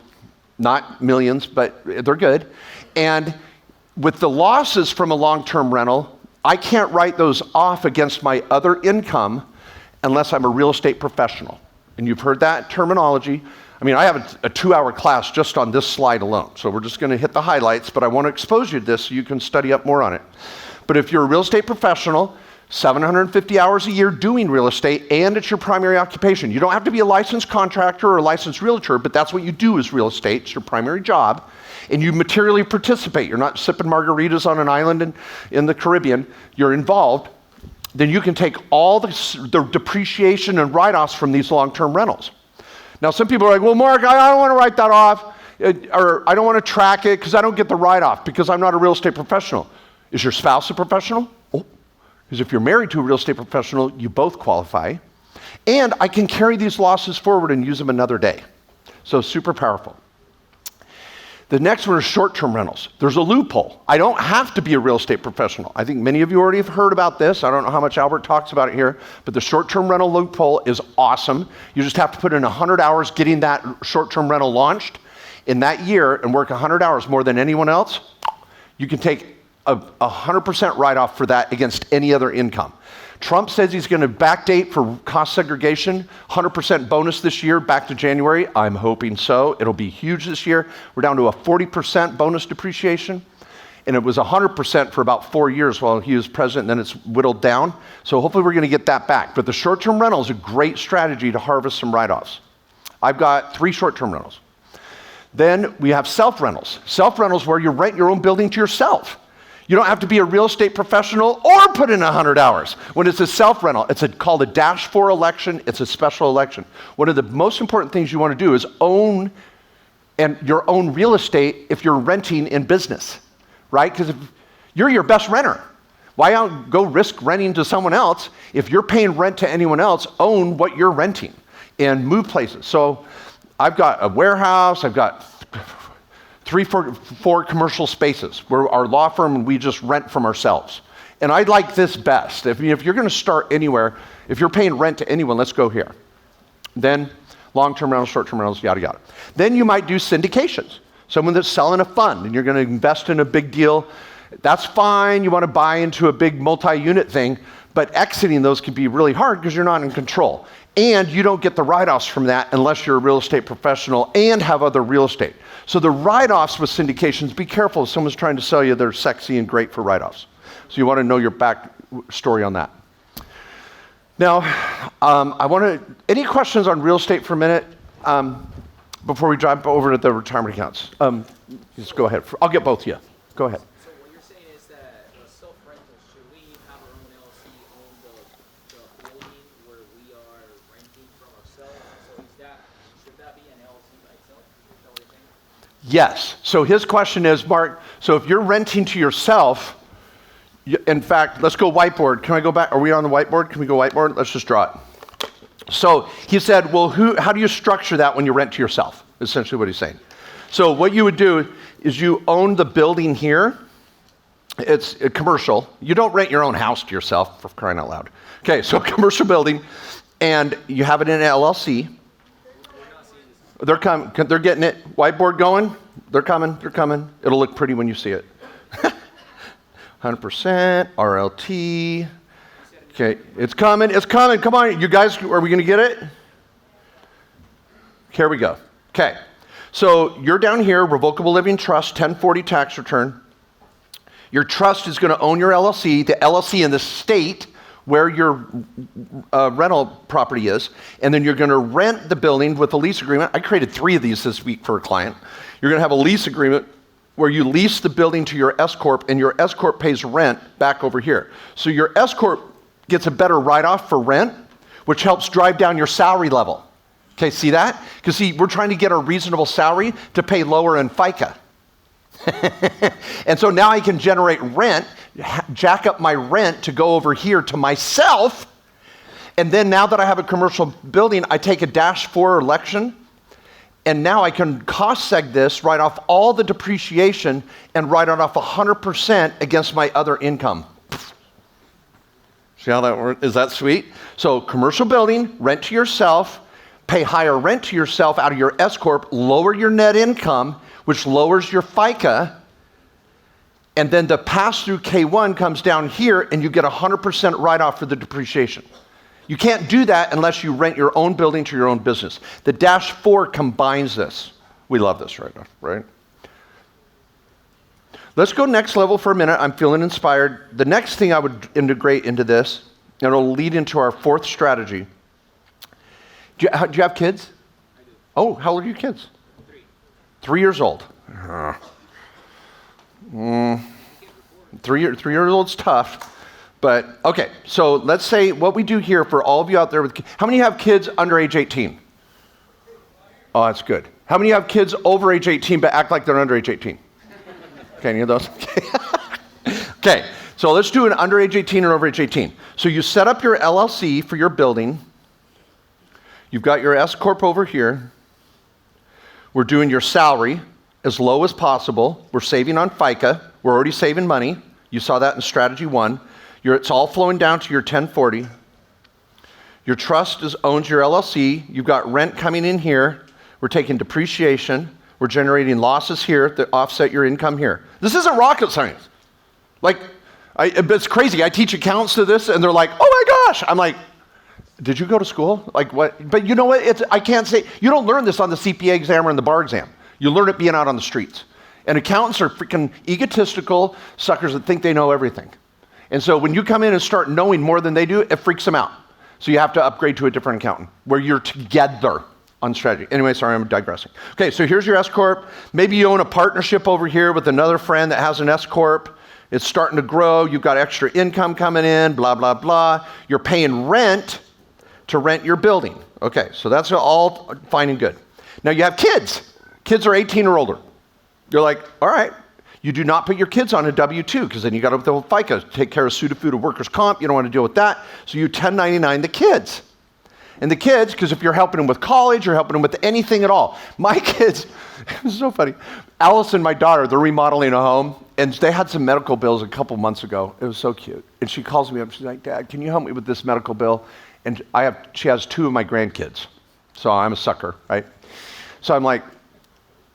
Speaker 1: not millions, but they're good. And with the losses from a long-term rental, I can't write those off against my other income unless I'm a real estate professional. And you've heard that terminology. I mean, I have a 2-hour class just on this slide alone, so we're just going to hit the highlights, but I want to expose you to this so you can study up more on it. But if you're a real estate professional, 750 hours a year doing real estate, and it's your primary occupation. You don't have to be a licensed contractor or a licensed realtor, but that's what you do is real estate. It's your primary job, and you materially participate. You're not sipping margaritas on an island in the Caribbean. You're involved. Then you can take all the depreciation and write-offs from these long-term rentals. Now, some people are like, well, Mark, I don't want to write that off, or I don't want to track it because I don't get the write-off because I'm not a real estate professional. Is your spouse a professional? Oh, because if you're married to a real estate professional, you both qualify. And I can carry these losses forward and use them another day. So super powerful. The next one is short-term rentals. There's a loophole. I don't have to be a real estate professional. I think many of you already have heard about this. I don't know how much Albert talks about it here, but the short-term rental loophole is awesome. You just have to put in 100 hours getting that short-term rental launched in that year and work 100 hours more than anyone else. You can take a 100% write-off for that against any other income. Trump says he's going to backdate for cost segregation, 100% bonus this year back to January. I'm hoping so. It'll be huge this year. We're down to a 40% bonus depreciation, and it was 100% for about 4 years while he was president, and then it's whittled down. So hopefully we're going to get that back. But the short-term rental is a great strategy to harvest some write-offs. I've got 3 short-term rentals. Then we have self-rentals. Self-rentals where you rent your own building to yourself. You don't have to be a real estate professional or put in 100 hours. When it's a self-rental, it's called a -4 election. It's a special election. One of the most important things you want to do is own your own real estate if you're renting in business, right? Because if you're your best renter. Why go risk renting to someone else? If you're paying rent to anyone else, own what you're renting and move places. So I've got a warehouse. I've got 4 commercial spaces where our law firm and we just rent from ourselves. And I like this best. If you're going to start anywhere, if you're paying rent to anyone, let's go here. Then long-term rentals, short-term rentals, yada, yada. Then you might do syndications. Someone that's selling a fund and you're going to invest in a big deal. That's fine. You want to buy into a big multi-unit thing, but exiting those can be really hard because you're not in control. And you don't get the write-offs from that unless you're a real estate professional and have other real estate. So the write-offs with syndications, be careful if someone's trying to sell you they're sexy and great for write-offs. So you want to know your back story on that. Now, any questions on real estate for a minute before we jump over to the retirement accounts? Just go ahead. I'll get both of you. Go ahead.
Speaker 4: So what you're saying is that self-rental, should we have our own LLC on the building where we are renting from ourselves? So should that be an LLC by itself? Is that what you're saying?
Speaker 1: Yes. So his question is, Mark, so if you're renting to yourself, In fact, let's go whiteboard. Can I go back? Are we on the whiteboard? Can we go whiteboard? Let's just draw it. So he said, well, how do you structure that when you rent to yourself? Essentially what he's saying. So what you would do is you own the building here. It's a commercial. You don't rent your own house to yourself, for crying out loud. Okay, so commercial building, and you have it in an LLC. They're coming. They're getting it. Whiteboard going. They're coming. They're coming. It'll look pretty when you see it. 100% RLT. Okay, it's coming. It's coming. Come on, you guys. Are we going to get it? Here we go. Okay, so you're down here. Revocable living trust, 1040 tax return. Your trust is going to own your LLC. The LLC in the state where your rental property is, and then you're going to rent the building with a lease agreement. I created 3 of these this week for a client. You're going to have a lease agreement where you lease the building to your S-Corp, and your S-Corp pays rent back over here. So your S-Corp gets a better write-off for rent, which helps drive down your salary level. Okay, see that? Because see, we're trying to get a reasonable salary to pay lower in FICA. And so now I can generate rent, jack up my rent to go over here to myself. And then now that I have a commercial building, I take a -4 election. And now I can cost seg this, write off all the depreciation, and write it off 100% against my other income. See how that works? Is that sweet? So commercial building, rent to yourself, pay higher rent to yourself out of your S-Corp, lower your net income, which lowers your FICA, and then the pass-through K1 comes down here, and you get 100% write-off for the depreciation. You can't do that unless you rent your own building to your own business. The -4 combines this. We love this right now, right? Let's go next level for a minute. I'm feeling inspired. The next thing I would integrate into this, and it'll lead into our 4th strategy. Do you have kids?
Speaker 4: I do.
Speaker 1: Oh, how old are your kids?
Speaker 4: 3.
Speaker 1: 3 years old. 3 years old's tough. But, okay, so let's say what we do here for all of you out there with how many have kids under age 18? Oh, that's good. How many have kids over age 18 but act like they're under age 18? Okay, any of those? Okay, so let's do an under age 18 and over age 18. So you set up your LLC for your building. You've got your S-Corp over here. We're doing your salary as low as possible. We're saving on FICA. We're already saving money. You saw that in strategy 1. It's all flowing down to your 1040. Your trust owns your LLC. You've got rent coming in here. We're taking depreciation. We're generating losses here that offset your income here. This isn't rocket science. Like, it's crazy. I teach accountants to this, and they're like, oh my gosh. I'm like, did you go to school? Like what? But you know what? I can't say, you don't learn this on the CPA exam or in the bar exam. You learn it being out on the streets. And accountants are freaking egotistical suckers that think they know everything. And so when you come in and start knowing more than they do, it freaks them out. So you have to upgrade to a different accountant where you're together on strategy. Anyway, sorry, I'm digressing. Okay, so here's your S-Corp. Maybe you own a partnership over here with another friend that has an S-Corp. It's starting to grow. You've got extra income coming in, blah, blah, blah. You're paying rent to rent your building. Okay, so that's all fine and good. Now you have kids. Kids are 18 or older. You're like, all right. You do not put your kids on a W-2 because then you got to with the FICA, take care of Sudafed or workers' comp. You don't want to deal with that. So you 1099 the kids. And the kids, because if you're helping them with college, you're helping them with anything at all. My kids, it was so funny. Allison, my daughter, they're remodeling a home, and they had some medical bills a couple months ago. It was so cute. And she calls me up. She's like, Dad, can you help me with this medical bill? And she has 2 of my grandkids. So I'm a sucker, right? So I'm like,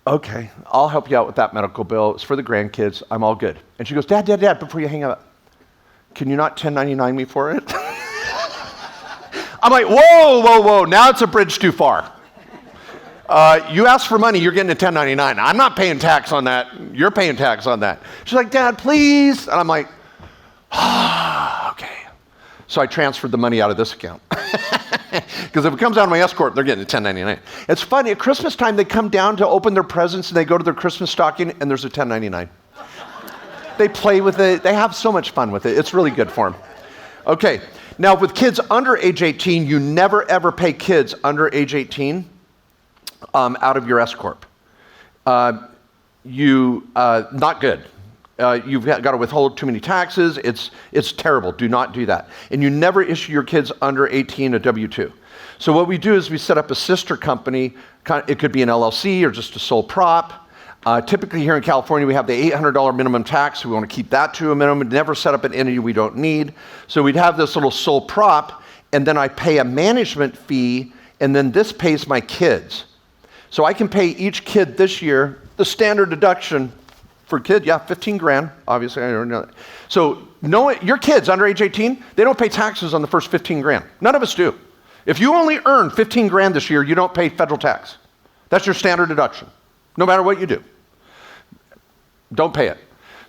Speaker 1: okay, I'll help you out with that medical bill. It's for the grandkids. I'm all good. And she goes, Dad, before you hang up, can you not 1099 me for it? I'm like, whoa. Now it's a bridge too far. You ask for money, you're getting a 1099. I'm not paying tax on that. You're paying tax on that. She's like, Dad, please. And I'm like, okay. So I transferred the money out of this account. Because if it comes out of my S-Corp, they're getting a 1099. It's funny, at Christmas time, they come down to open their presents and they go to their Christmas stocking and there's a 1099. They play with it. They have so much fun with it. It's really good for them. Okay, now with kids under age 18, you never ever pay kids under age 18 out of your S-Corp. Not good. You've got to withhold too many taxes. It's terrible. Do not do that. And you never issue your kids under 18 a W-2. So what we do is we set up a sister company. It could be an LLC or just a sole prop. Typically here in California, we have the $800 minimum tax. We want to keep that to a minimum. Never set up an entity we don't need. So we'd have this little sole prop, and then I pay a management fee, and then this pays my kids. So I can pay each kid this year the standard deduction for kid, 15 grand, obviously, I don't know that. So your kids under age 18, they don't pay taxes on the first 15 grand. None of us do. If you only earn 15 grand this year, you don't pay federal tax. That's your standard deduction, no matter what you do. Don't pay it.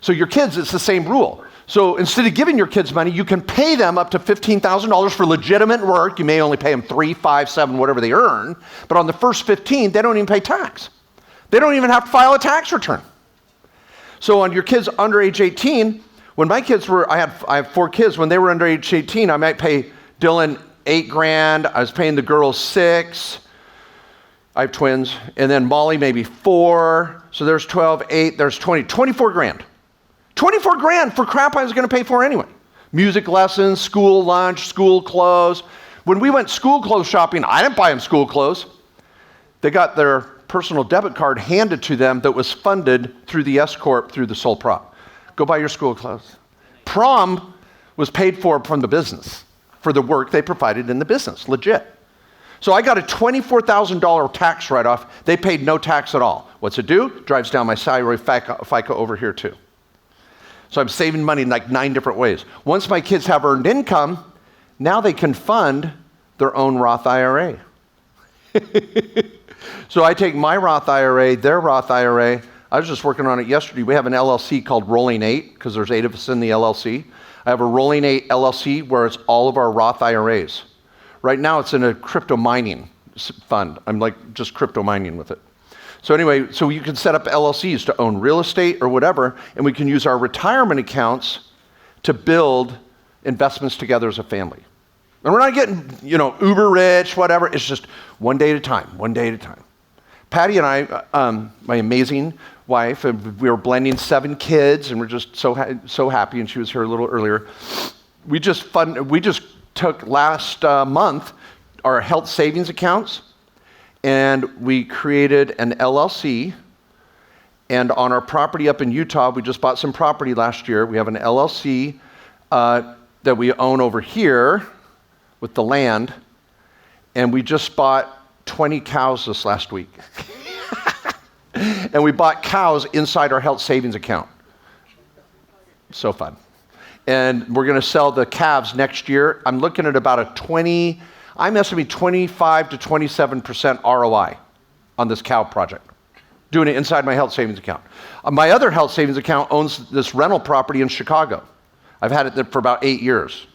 Speaker 1: So your kids, it's the same rule. So instead of giving your kids money, you can pay them up to $15,000 for legitimate work. You may only pay them 3, 5, 7, whatever they earn. But on the first 15, they don't even pay tax. They don't even have to file a tax return. So on your kids under age 18, when my kids were, I have 4 kids. When they were under age 18, I might pay Dylan 8 grand. I was paying the girls 6. I have twins. And then Molly maybe 4. So there's 12, 8, there's 20, 24 grand. 24 grand for crap I was going to pay for anyway. Music lessons, school lunch, school clothes. When we went school clothes shopping, I didn't buy them school clothes. They got their personal debit card handed to them that was funded through the S-Corp, through the sole prop. Go buy your school clothes. Prom was paid for from the business, for the work they provided in the business, legit. So I got a $24,000 tax write-off. They paid no tax at all. What's it do? Drives down my salary FICA over here too. So I'm saving money in like 9 different ways. Once my kids have earned income, now they can fund their own Roth IRA. So I take my Roth IRA, their Roth IRA. I was just working on it yesterday. We have an LLC called Rolling 8 because there's 8 of us in the LLC. I have a Rolling 8 LLC where it's all of our Roth IRAs. Right now it's in a crypto mining fund. I'm like just crypto mining with it. So anyway, so you can set up LLCs to own real estate or whatever, and we can use our retirement accounts to build investments together as a family. And we're not getting, uber rich, whatever. It's just one day at a time, one day at a time. Patty and I, my amazing wife, we were blending 7 kids, and we're just so happy, and she was here a little earlier. We just took last month our health savings accounts, and we created an LLC. And on our property up in Utah, we just bought some property last year. We have an LLC that we own over here with the land, and we just bought 20 cows this last week. And we bought cows inside our health savings account. So fun. And we're going to sell the calves next year. I'm looking at about I'm estimating 25 to 27% ROI on this cow project, doing it inside my health savings account. My other health savings account owns this rental property in Chicago. I've had it there for about 8 years.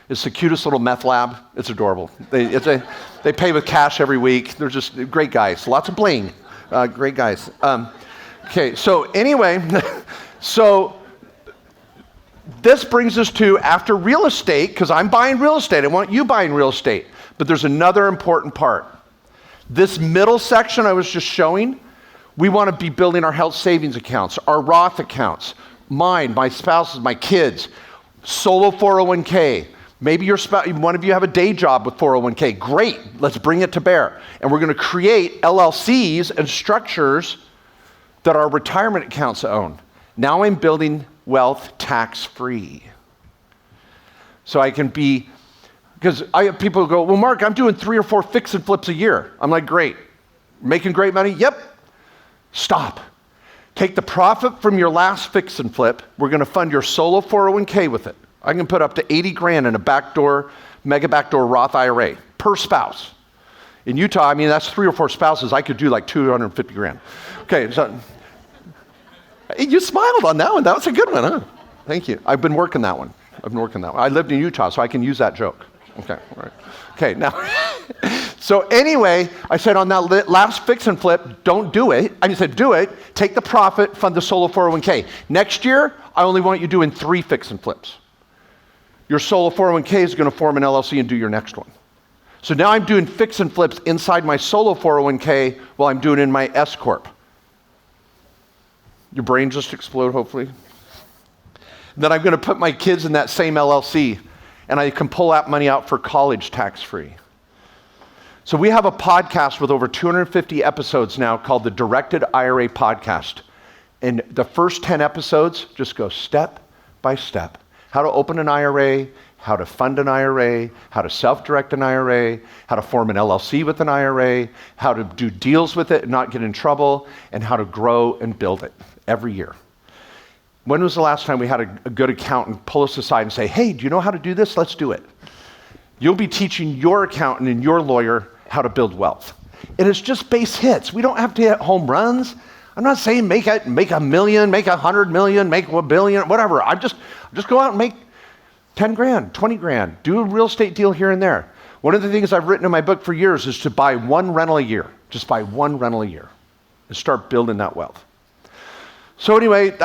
Speaker 1: It's the cutest little meth lab. It's adorable. They pay with cash every week. They're just great guys. Lots of bling. Great guys. Okay, so anyway, so this brings us to, after real estate, because I'm buying real estate. I want you buying real estate. But there's another important part. This middle section I was just showing, we want to be building our health savings accounts, our Roth accounts, mine, my spouse's, my kids, solo 401k. Maybe one of you have a day job with 401k. Great, let's bring it to bear. And we're going to create LLCs and structures that our retirement accounts own. Now I'm building wealth tax-free. So I can be, because I have people who go, well, Mark, I'm doing 3 or 4 fix and flips a year. I'm like, great. Making great money? Yep. Stop. Take the profit from your last fix and flip. We're going to fund your solo 401k with it. I can put up to 80 grand in a mega backdoor Roth IRA per spouse. In Utah, that's 3 or 4 spouses. I could do like 250 grand. Okay, so you smiled on that one. That was a good one, huh? Thank you. I've been working that one. I lived in Utah, so I can use that joke. Okay, all right. Okay, now, so anyway, I said on that last fix and flip, don't do it. I said, do it, take the profit, fund the solo 401k. Next year, I only want you doing 3 fix and flips. Your solo 401k is going to form an LLC and do your next one. So now I'm doing fix and flips inside my solo 401k while I'm doing it in my S-Corp. Your brain just explode, hopefully. then I'm going to put my kids in that same LLC, and I can pull that money out for college tax-free. So we have a podcast with over 250 episodes now called the Directed IRA Podcast. And the first 10 episodes just go step by step. How to open an IRA, how to fund an IRA, how to self-direct an IRA, how to form an LLC with an IRA, how to do deals with it and not get in trouble, and how to grow and build it every year. When was the last time we had a good accountant pull us aside and say, hey, do you know how to do this? Let's do it. You'll be teaching your accountant and your lawyer how to build wealth. It is just base hits. We don't have to hit home runs. I'm not saying make a million, make 100 million, make a billion, whatever. I just go out and make 10 grand, 20 grand, do a real estate deal here and there. One of the things I've written in my book for years is to buy one rental a year. Just buy one rental a year and start building that wealth. So anyway,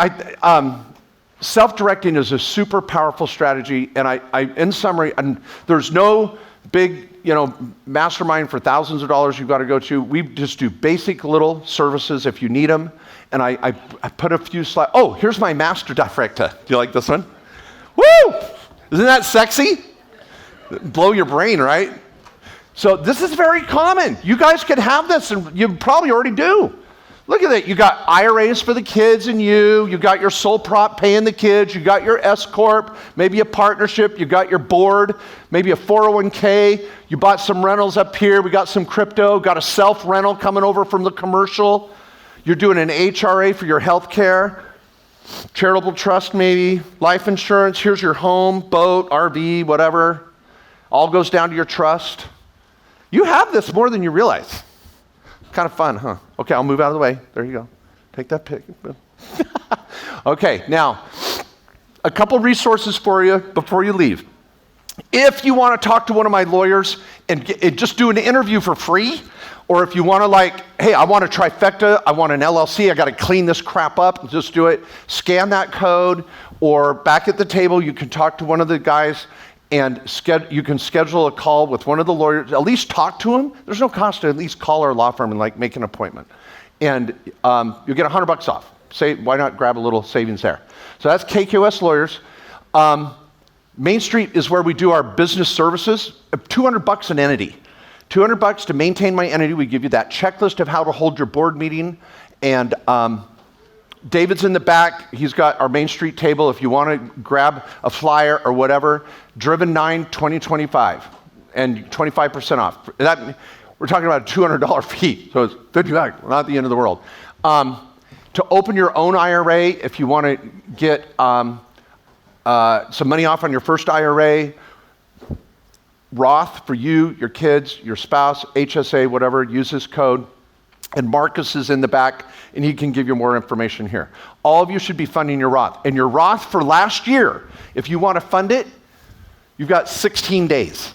Speaker 1: self-directing is a super powerful strategy, and in summary, there's no big, mastermind for thousands of dollars you've got to go to. We just do basic little services if you need them, and I put a few slides. Oh, here's my master director. Do you like this one? Woo! Isn't that sexy? Blow your brain, right? So this is very common. You guys could have this, and you probably already do. Look at that. You got IRAs for the kids and you got your sole prop paying the kids, you got your S-Corp, maybe a partnership, you got your board, maybe a 401k, you bought some rentals up here, we got some crypto, got a self-rental coming over from the commercial, you're doing an HRA for your health care, charitable trust maybe, life insurance, here's your home, boat, RV, whatever, all goes down to your trust. You have this more than you realize. Kind of fun, huh? Okay, I'll move out of the way. There you go. Take that pic. Okay, now, a couple resources for you before you leave. If you want to talk to one of my lawyers and just do an interview for free, or if you want to hey, I want a trifecta, I want an LLC, I got to clean this crap up, and just do it, scan that code, or back at the table, you can talk to one of the guys and you can schedule a call with one of the lawyers, at least talk to him. There's no cost to at least call our law firm and make an appointment. And you'll get $100 off. Say, why not grab a little savings there? So that's KQS Lawyers. Main Street is where we do our business services. $200 an entity. $200 to maintain my entity. We give you that checklist of how to hold your board meeting. And David's in the back. He's got our Main Street table. If you want to grab a flyer or whatever, Driven 9 2025 and 25% off. We're talking about a $200 fee, so it's $50, not the end of the world. To open your own IRA, if you want to get some money off on your first IRA, Roth for you, your kids, your spouse, HSA, whatever, use this code. And Marcus is in the back, and he can give you more information here. All of you should be funding your Roth. And your Roth for last year, if you want to fund it, you've got 16 days.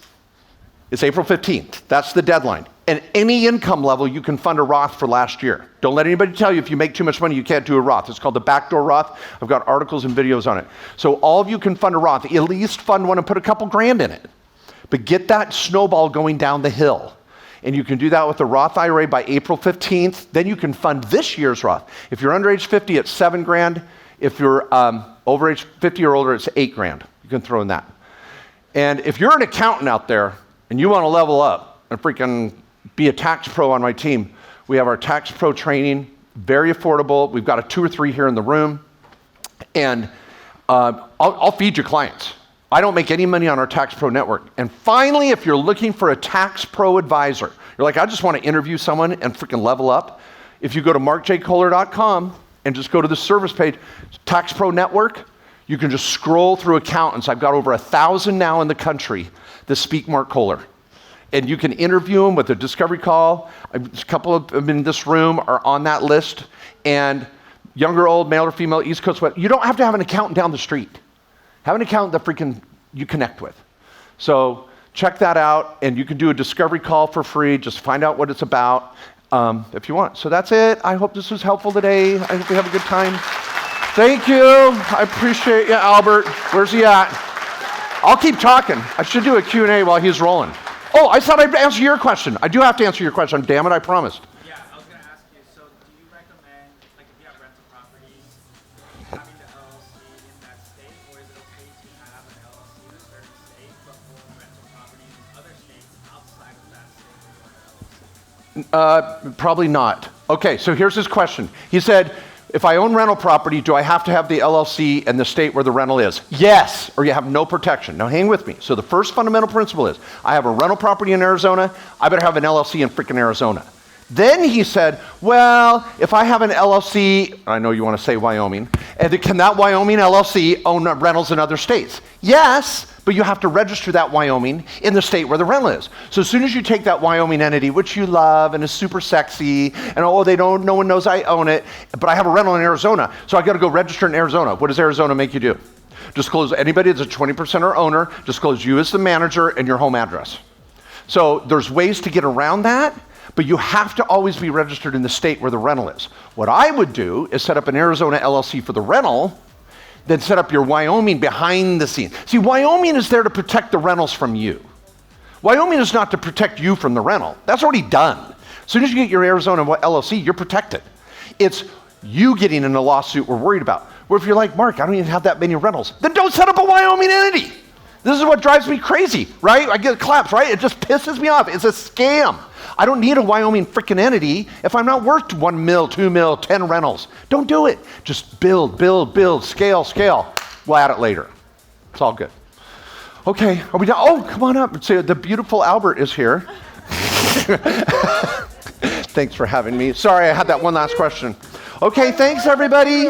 Speaker 1: It's April 15th. That's the deadline. And any income level, you can fund a Roth for last year. Don't let anybody tell you if you make too much money, you can't do a Roth. It's called the backdoor Roth. I've got articles and videos on it. So all of you can fund a Roth. At least fund one and put a couple grand in it. But get that snowball going down the hill. And you can do that with a Roth IRA by April 15th. Then you can fund this year's Roth. If you're under age 50, it's $7 grand. If you're over age 50 or older, it's $8 grand. You can throw in that. And if you're an accountant out there and you want to level up and freaking be a tax pro on my team, we have our tax pro training, very affordable. We've got 2 or 3 here in the room. And I'll feed your clients. I don't make any money on our Tax Pro network. And finally, if you're looking for a Tax Pro advisor, you're like, I just want to interview someone and freaking level up. If you go to markjkohler.com and just go to the service page, Tax Pro Network, you can just scroll through accountants. I've got over 1,000 now in the country that speak Mark Kohler. And you can interview them with a discovery call. A couple of them in this room are on that list. And younger, old, male or female, East Coast, West. You don't have to have an accountant down the street. Have an accountant that freaking you connect with. So check that out, and you can do a discovery call for free. Just find out what it's about if you want. So that's it. I hope this was helpful today. I hope we have a good time. Thank you. I appreciate you, Albert. Where's he at? I'll keep talking. I should do a Q&A while he's rolling. Oh, I thought I'd answer your question. I do have to answer your question. Damn it, I promised.
Speaker 4: Yeah, I was going to ask you, so do you recommend, if you have rental properties, having the LLC in that state, or
Speaker 1: Probably not. Okay, so here's his question. He said, if I own rental property, do I have to have the LLC in the state where the rental is? Yes, or you have no protection. Now hang with me. So the first fundamental principle is, I have a rental property in Arizona, I better have an LLC in freaking Arizona. Then he said, well, if I have an LLC, I know you want to say Wyoming, and can that Wyoming LLC own rentals in other states? Yes, but you have to register that Wyoming in the state where the rental is. So as soon as you take that Wyoming entity, which you love and is super sexy, and no one knows I own it, but I have a rental in Arizona, so I got to go register in Arizona. What does Arizona make you do? Disclose anybody that's a 20% or owner, disclose you as the manager and your home address. So there's ways to get around that, but you have to always be registered in the state where the rental is. What I would do is set up an Arizona LLC for the rental, then set up your Wyoming behind the scenes. See, Wyoming is there to protect the rentals from you. Wyoming is not to protect you from the rental. That's already done. As soon as you get your Arizona LLC, you're protected. It's you getting in a lawsuit we're worried about. Where if you're like, Mark, I don't even have that many rentals, then don't set up a Wyoming entity. This is what drives me crazy, right? I get claps, right? It just pisses me off. It's a scam. I don't need a Wyoming freaking entity if I'm not worth 1 mil, 2 mil, 10 rentals. Don't do it. Just build, scale. We'll add it later. It's all good. Okay, are we done? Oh, come on up. So the beautiful Albert is here. Thanks for having me. Sorry, I had that one last question. Okay, thanks everybody.